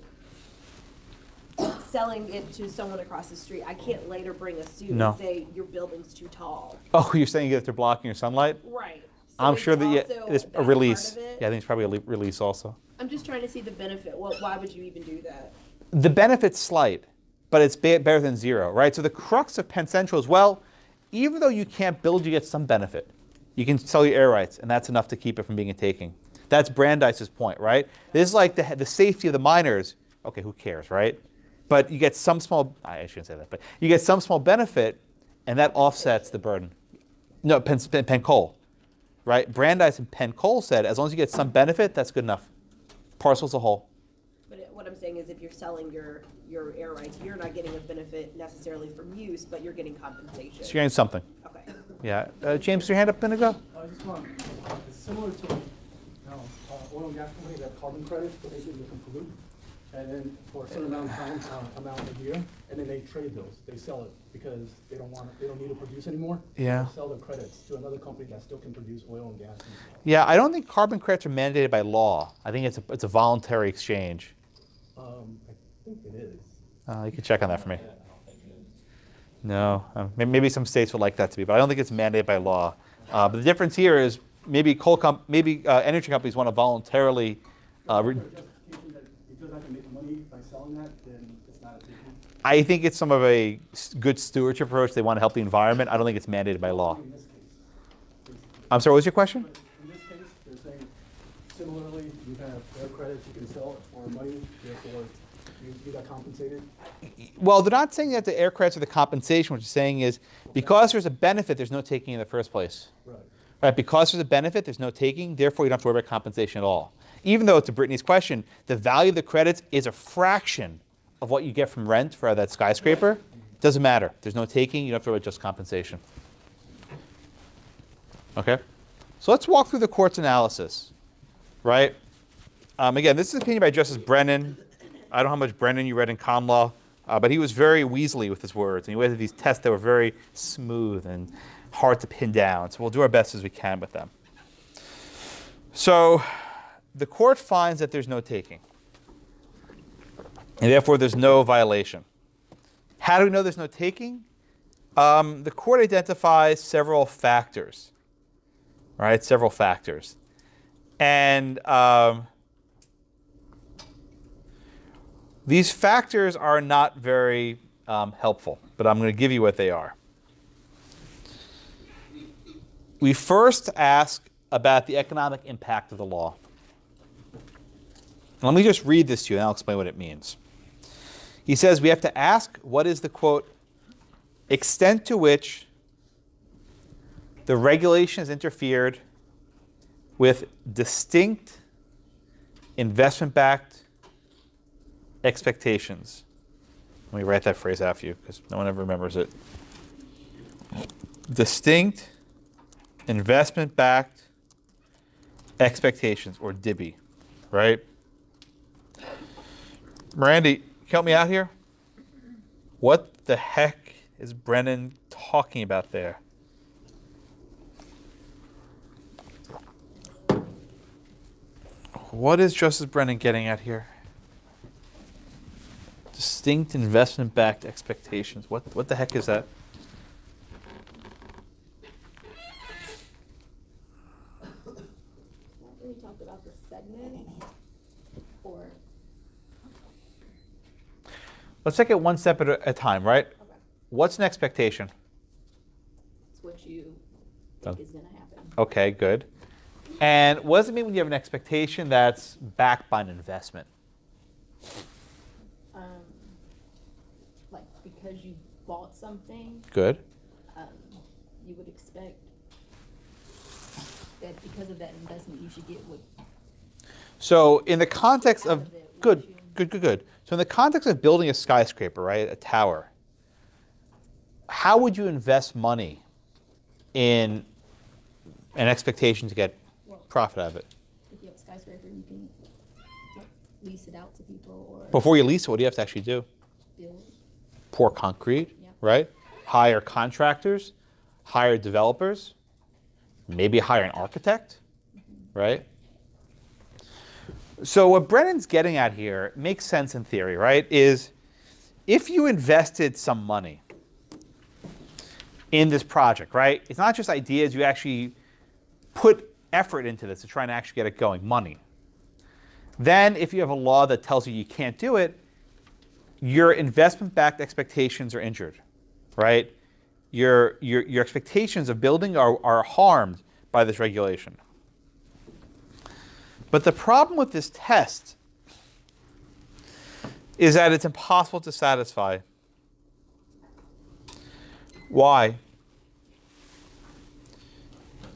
selling it to someone across the street, I can't later bring a suit No. and say your building's too tall. oh, you're saying that they're blocking your sunlight? Right. So I'm it's sure that also it's that a part release. of it? Yeah, I think it's probably a release also. I'm just trying to see the benefit. Why would you even do that? The benefit's slight, but it's better than zero, right? So the crux of Penn Central is, well, even though you can't build, you get some benefit. You can sell your air rights, and that's enough to keep it from being a taking. That's Brandeis's point, right? This is like the safety of the miners. Okay, who cares, right? But you get some small, I shouldn't say that, but you get some small benefit, and that offsets the burden. No, Penn Cole, right? Brandeis and Penn Cole said, as long as you get some benefit, that's good enough. Parcel as a whole. But what I'm saying is if you're selling your air rights, you're not getting a benefit necessarily from use, but you're getting compensation. So you're getting something. Okay. Yeah. James, your hand up a minute ago? I just want, it's similar to, oil and gas companies that have carbon credits, but basically they can pollute. And then for a certain amount of time, amount a year, and then they trade those. They sell it because they don't need to produce anymore. Yeah. They sell their credits to another company that still can produce oil and gas. Yeah, I don't think carbon credits are mandated by law. I think it's a voluntary exchange. I think it is. You can check on that for me. No, maybe some states would like that to be, but I don't think it's mandated by law. But the difference here is maybe energy companies want to voluntarily. Because I can make money by selling that, then it's not a taking? I think it's some of a good stewardship approach. They want to help the environment. I don't think it's mandated by law. In this case, I'm sorry, what was your question? in this case, they're saying similarly, you have air credits, you can sell it for money, therefore you got compensated. Well, they're not saying that the air credits are the compensation. What they're saying is because there's a benefit, there's no taking in the first place. Right. Right? Because there's a benefit, there's no taking. Therefore, you don't have to worry about compensation at all. Even though, to Brittany's question, the value of the credits is a fraction of what you get from rent for that skyscraper. It doesn't matter. There's no taking. You don't have to worry about just compensation. Okay? So let's walk through the court's analysis. Right? Again, this is an opinion by Justice Brennan. I don't know how much Brennan you read in con law, but he was very weaselly with his words. And he went through these tests that were very smooth and hard to pin down. So we'll do our best as we can with them. So the court finds that there's no taking. And therefore, there's no violation. How do we know there's no taking? The court identifies several factors. Right? Several factors. And these factors are not very helpful, but I'm going to give you what they are. We first ask about the economic impact of the law. Let me just read this to you, and I'll explain what it means. He says we have to ask what is the, quote, extent to which the regulation has interfered with distinct investment-backed expectations. Let me write that phrase out for you because no one ever remembers it. Distinct investment-backed expectations, or DIBE, right? Randy, help me out here. What the heck is Brennan talking about there? What is Justice Brennan getting at here? Distinct investment-backed expectations. What the heck is that? We talked about the segment, or Let's take it one step at a time, right? okay, What's an expectation? it's what you think is going to happen. Okay, good. And what does it mean when you have an expectation that's backed by an investment? Like because you bought something, Good. you would expect that because of that investment, you should get what. So in the context Out of, of it, what good. you- So in the context of building a skyscraper, right, a tower, how would you invest money in an expectation to get profit out of it? If you have a skyscraper, you can like, lease it out to people or Before you lease it, what do you have to actually do? build. Pour concrete, Yep. right? Hire contractors, hire developers, maybe hire an architect, right? So what Brennan's getting at here makes sense in theory, right? Is if you invested some money in this project, right? It's not just ideas, you actually put effort into this to try and actually get it going, money. Then if you have a law that tells you you can't do it, your investment-backed expectations are injured, right? Your expectations of building are harmed by this regulation. But the problem with this test is that it's impossible to satisfy. Why?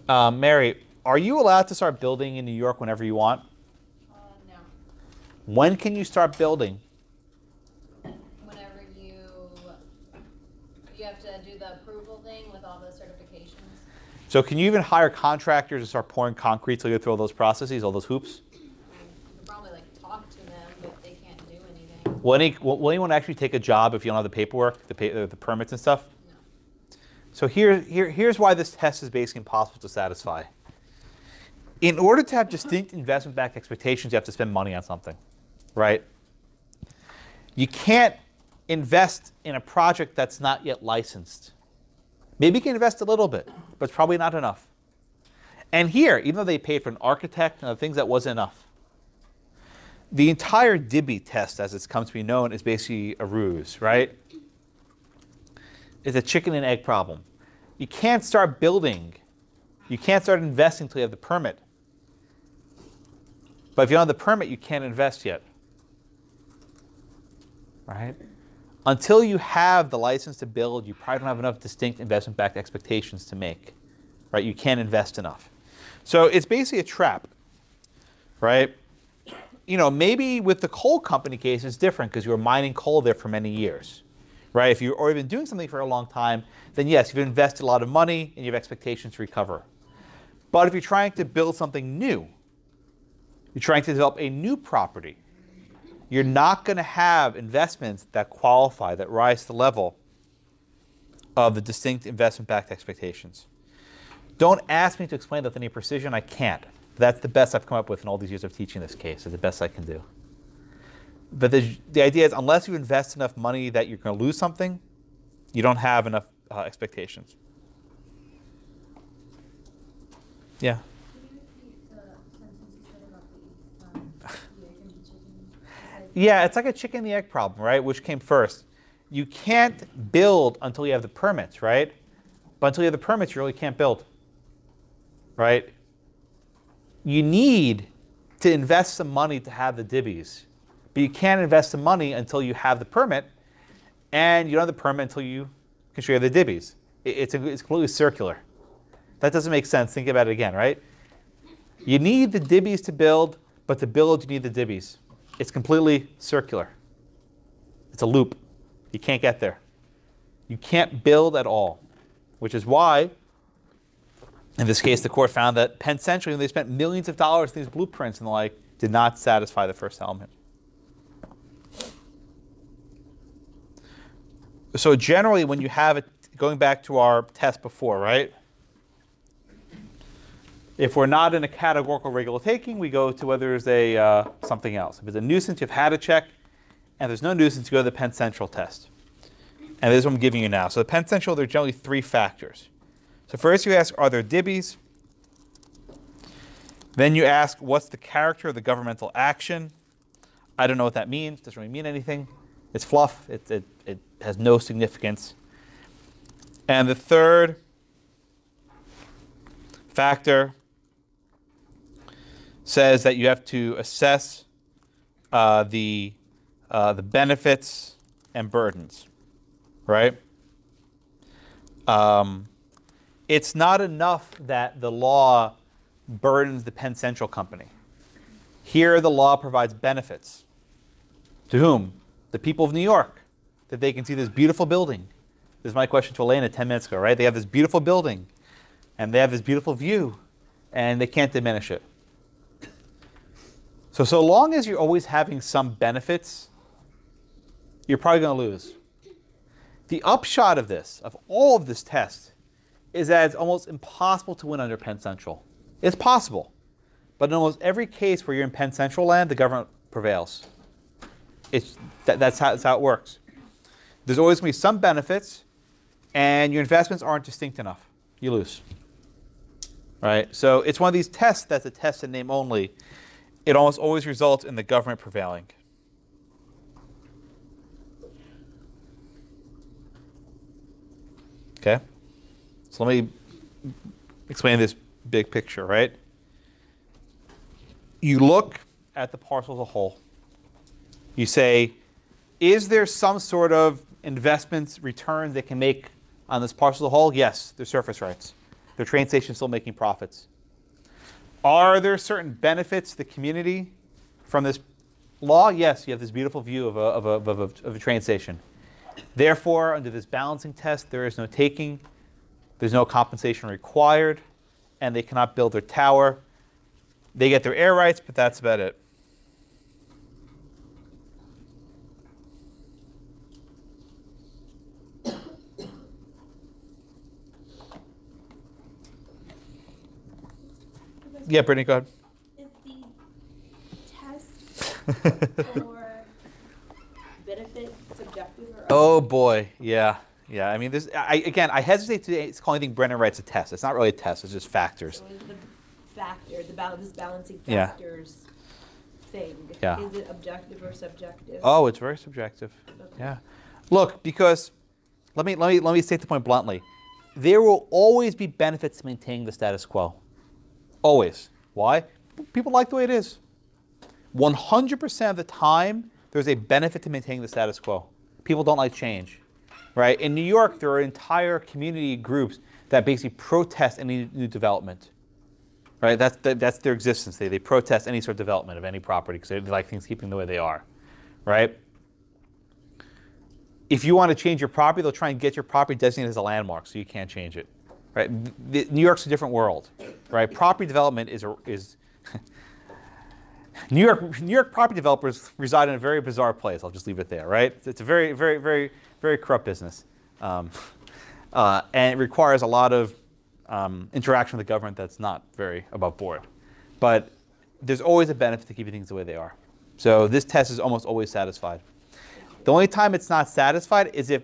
Mary, are you allowed to start building in New York whenever you want? No. When can you start building? Whenever you have to do the approval thing with all the certifications. So can you even hire contractors to start pouring concrete so you go through all those processes, all those hoops? You can probably like talk to them, but they can't do anything. Will anyone actually take a job if you don't have the paperwork, the permits and stuff? No. So here's why this test is basically impossible to satisfy. In order to have distinct investment-backed expectations, you have to spend money on something, right? You can't invest in a project that's not yet licensed. Maybe you can invest a little bit, but it's probably not enough. And here, even though they paid for an architect and other things, that wasn't enough. The entire DIBI test, as it's come to be known, is basically a ruse, right? It's a chicken and egg problem. You can't start building, you can't start investing until you have the permit. But if you don't have the permit, you can't invest yet, right? Until you have the license to build, you probably don't have enough distinct investment-backed expectations to make, right? You can't invest enough. So it's basically a trap, right? You know, maybe with the coal company case, it's different because you were mining coal there for many years, right? If you've already been doing something for a long time, then yes, you've invested a lot of money and you have expectations to recover. But if you're trying to build something new, you're trying to develop a new property, you're not going to have investments that qualify, that rise to the level of the distinct investment-backed expectations. Don't ask me to explain that with any precision. I can't. That's the best I've come up with in all these years of teaching this case. It's the best I can do. But the idea is, unless you invest enough money that you're going to lose something, you don't have enough expectations. Yeah? Yeah, it's like a chicken and the egg problem, right? Which came first? You can't build until you have the permits, right? But until you have the permits, you really can't build, right? You need to invest some money to have the DIBIs, but you can't invest some money until you have the permit, and you don't have the permit until you can show you the DIBIs. It's completely circular. That doesn't make sense. Think about it again, right? You need the DIBIs to build, but to build, you need the DIBIs. It's completely circular. It's a loop. You can't get there. You can't build at all, which is why, in this case, the court found that Penn Central, they spent millions of dollars in these blueprints and the like, did not satisfy the first element. So generally, when you have it, going back to our test before, right? If we're not in a categorical regular taking, we go to whether there's a something else. If it's a nuisance, you've had a check, and there's no nuisance, you go to the Penn Central test. And this is what I'm giving you now. So the Penn Central, there are generally three factors. So first you ask, are there DIBIs? Then you ask, what's the character of the governmental action? I don't know what that means. It doesn't really mean anything. It's fluff. It has no significance. And the third factor says that you have to assess the benefits and burdens, right? It's not enough that the law burdens the Penn Central company. Here, the law provides benefits. To whom? The people of New York, that they can see this beautiful building. This is my question to Elena 10 minutes ago, right? They have this beautiful building, and they have this beautiful view, and they can't diminish it. So long as you're always having some benefits, you're probably going to lose. The upshot of this, of all of this test, is that it's almost impossible to win under Penn Central. It's possible. But in almost every case where you're in Penn Central land, the government prevails. That's how it works. There's always going to be some benefits, and your investments aren't distinct enough. You lose. Right? So it's one of these tests that's a test in name only. It almost always results in the government prevailing. Okay? So let me explain this big picture, right? You look at the parcel as a whole. You say, is there some sort of investments return they can make on this parcel as a whole? Yes, there's surface rights. Their train station's still making profits. Are there certain benefits to the community from this law? Yes, you have this beautiful view of a train station. Therefore, under this balancing test, there is no taking, there's no compensation required, and they cannot build their tower. They get their air rights, but that's about it. Yeah, Brittany, go ahead. Is the test for benefit subjective or? Oh boy, yeah. I mean, I hesitate to call anything Brennan writes a test. It's not really a test. It's just factors. So is the factor, this balancing Yeah. factors thing. Yeah. Is it objective or subjective? Oh, it's very subjective. Yeah. Look, because let me state the point bluntly. There will always be benefits to maintaining the status quo. Always. Why? People like the way it is. 100% of the time, there's a benefit to maintaining the status quo. People don't like change, right? In New York, there are entire community groups that basically protest any new development, right? That's their existence. They protest any sort of development of any property because they like things keeping the way they are, right? If you want to change your property, they'll try and get your property designated as a landmark so you can't change it, right? New York's a different world, right? Property development is New York property developers reside in a very bizarre place. I'll just leave it there, right? It's a very, very, very, very corrupt business. And it requires a lot of interaction with the government that's not very above board. But there's always a benefit to keeping things the way they are. So this test is almost always satisfied. The only time it's not satisfied is if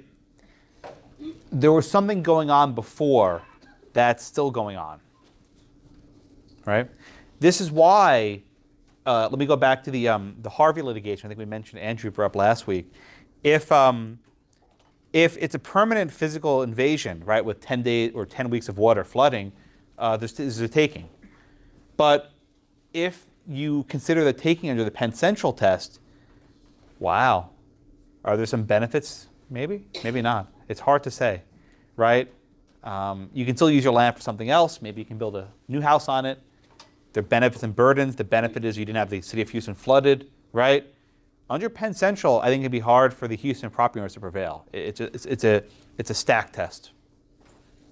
there was something going on before that's still going on, right? This is why, let me go back to the Harvey litigation. I think we mentioned Andrew brought up last week. If it's a permanent physical invasion, right, with 10 days or 10 weeks of water flooding, this is a taking. But if you consider the taking under the Penn Central test, wow, are there some benefits? Maybe, maybe not. It's hard to say, right? You can still use your land for something else. Maybe you can build a new house on it. There are benefits and burdens. The benefit is you didn't have the city of Houston flooded, right? Under Penn Central, I think it'd be hard for the Houston property owners to prevail. It's a stack test,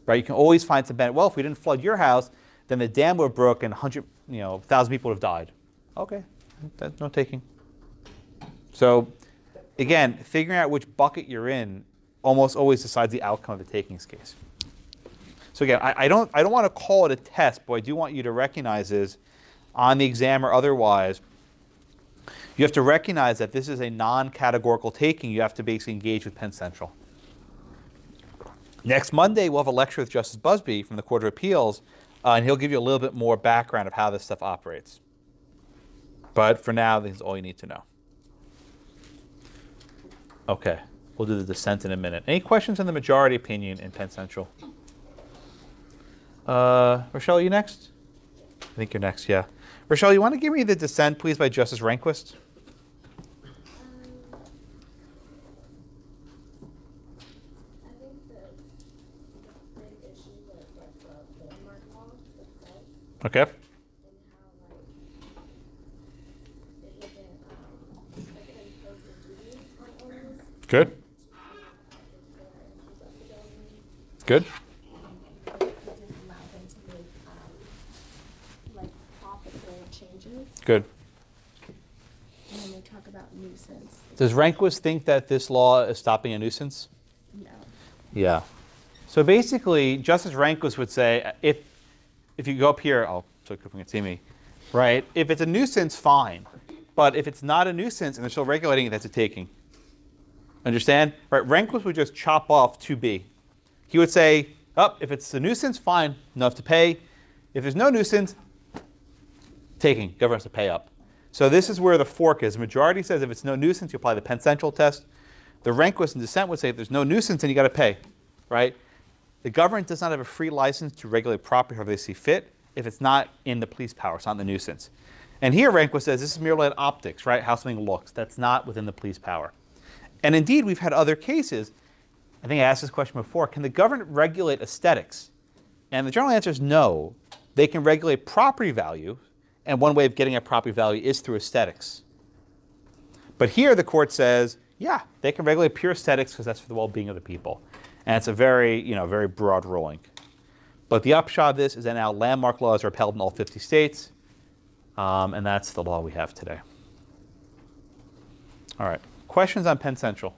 right? You can always find some benefit. Well, if we didn't flood your house, then the dam would have broke and 1,000 people would have died. Okay, that's no taking. So, again, figuring out which bucket you're in almost always decides the outcome of the takings case. So again, I don't want to call it a test, but I do want you to recognize is on the exam or otherwise, you have to recognize that this is a non-categorical taking. You have to basically engage with Penn Central. Next Monday, we'll have a lecture with Justice Busby from the Court of Appeals, and he'll give you a little bit more background of how this stuff operates. But for now, this is all you need to know. Okay, we'll do the dissent in a minute. Any questions on the majority opinion in Penn Central? Rochelle, are you next? I think you're next, yeah. Rochelle, you want to give me the dissent, please, by Justice Rehnquist? I think the big issue was like the landmark law itself. Okay. And how it isn't like it imposed a duty on owners. Good. Good. Good. And then we talk about nuisance. Does Rehnquist think that this law is stopping a nuisance? No. Yeah. So basically, Justice Rehnquist would say, if you go up here, so you can see me, right? If it's a nuisance, fine. But if it's not a nuisance and they're still regulating it, that's a taking. Understand? Right? Rehnquist would just chop off 2B. He would say, if it's a nuisance, fine, enough to pay. If there's no nuisance, taking, government has to pay up. So this is where the fork is. The majority says if it's no nuisance, you apply the Penn Central test. The Rehnquist and dissent would say if there's no nuisance, then you got to pay, right? The government does not have a free license to regulate property however they see fit if it's not in the police power, it's not in the nuisance. And here Rehnquist says this is merely an optics, right? How something looks. That's not within the police power. And indeed, we've had other cases. I think I asked this question before. Can the government regulate aesthetics? And the general answer is no. They can regulate property value. And one way of getting at property value is through aesthetics. But here the court says, yeah, they can regulate pure aesthetics because that's for the well-being of the people. And it's a very, very broad ruling. But the upshot of this is that now landmark laws are upheld in all 50 states. And that's the law we have today. All right. Questions on Penn Central?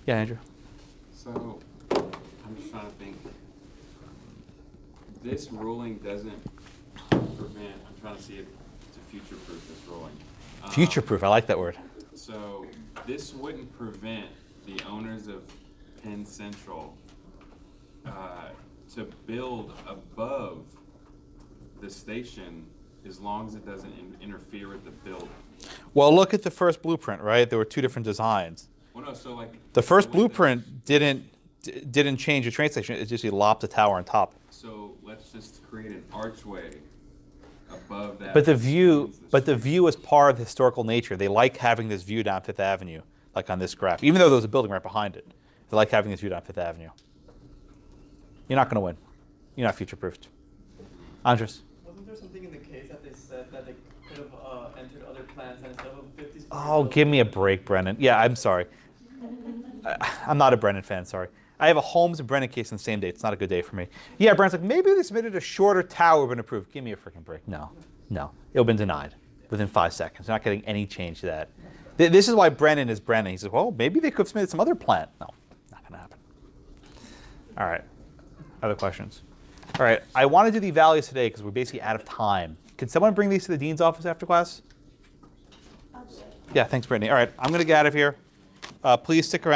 Yeah, Andrew? So, I'm just trying to think. This ruling doesn't prevent, I'm trying to see if to future-proof this ruling. Future-proof, I like that word. So this wouldn't prevent the owners of Penn Central to build above the station as long as it doesn't interfere with the building. Well, look at the first blueprint, right? There were two different designs. Well, no, so like The first blueprint didn't change the train station. It just lopped the tower on top. So let's just create an archway above that. But the view is part of the historical nature. They like having this view down Fifth Avenue, like on this graph. Even though there's a building right behind it, they like having this view down Fifth Avenue. You're not going to win. You're not future-proofed. Andres? Wasn't there something in the case that they said that they could have entered other plans and instead of 50 square Oh, give me a break, Brennan. Yeah, I'm sorry. I'm not a Brennan fan, sorry. I have a Holmes and Brennan case on the same day. It's not a good day for me. Yeah, Brennan's like, maybe they submitted a shorter tower been approved. Give me a freaking break. No. It would have been denied within 5 seconds. They're not getting any change to that. This is why Brennan is Brennan. He says, well, maybe they could have submitted some other plan. No, not going to happen. All right. Other questions? All right. I want to do the values today because we're basically out of time. Can someone bring these to the dean's office after class? Yeah, thanks, Brittany. All right. I'm going to get out of here. Please stick around.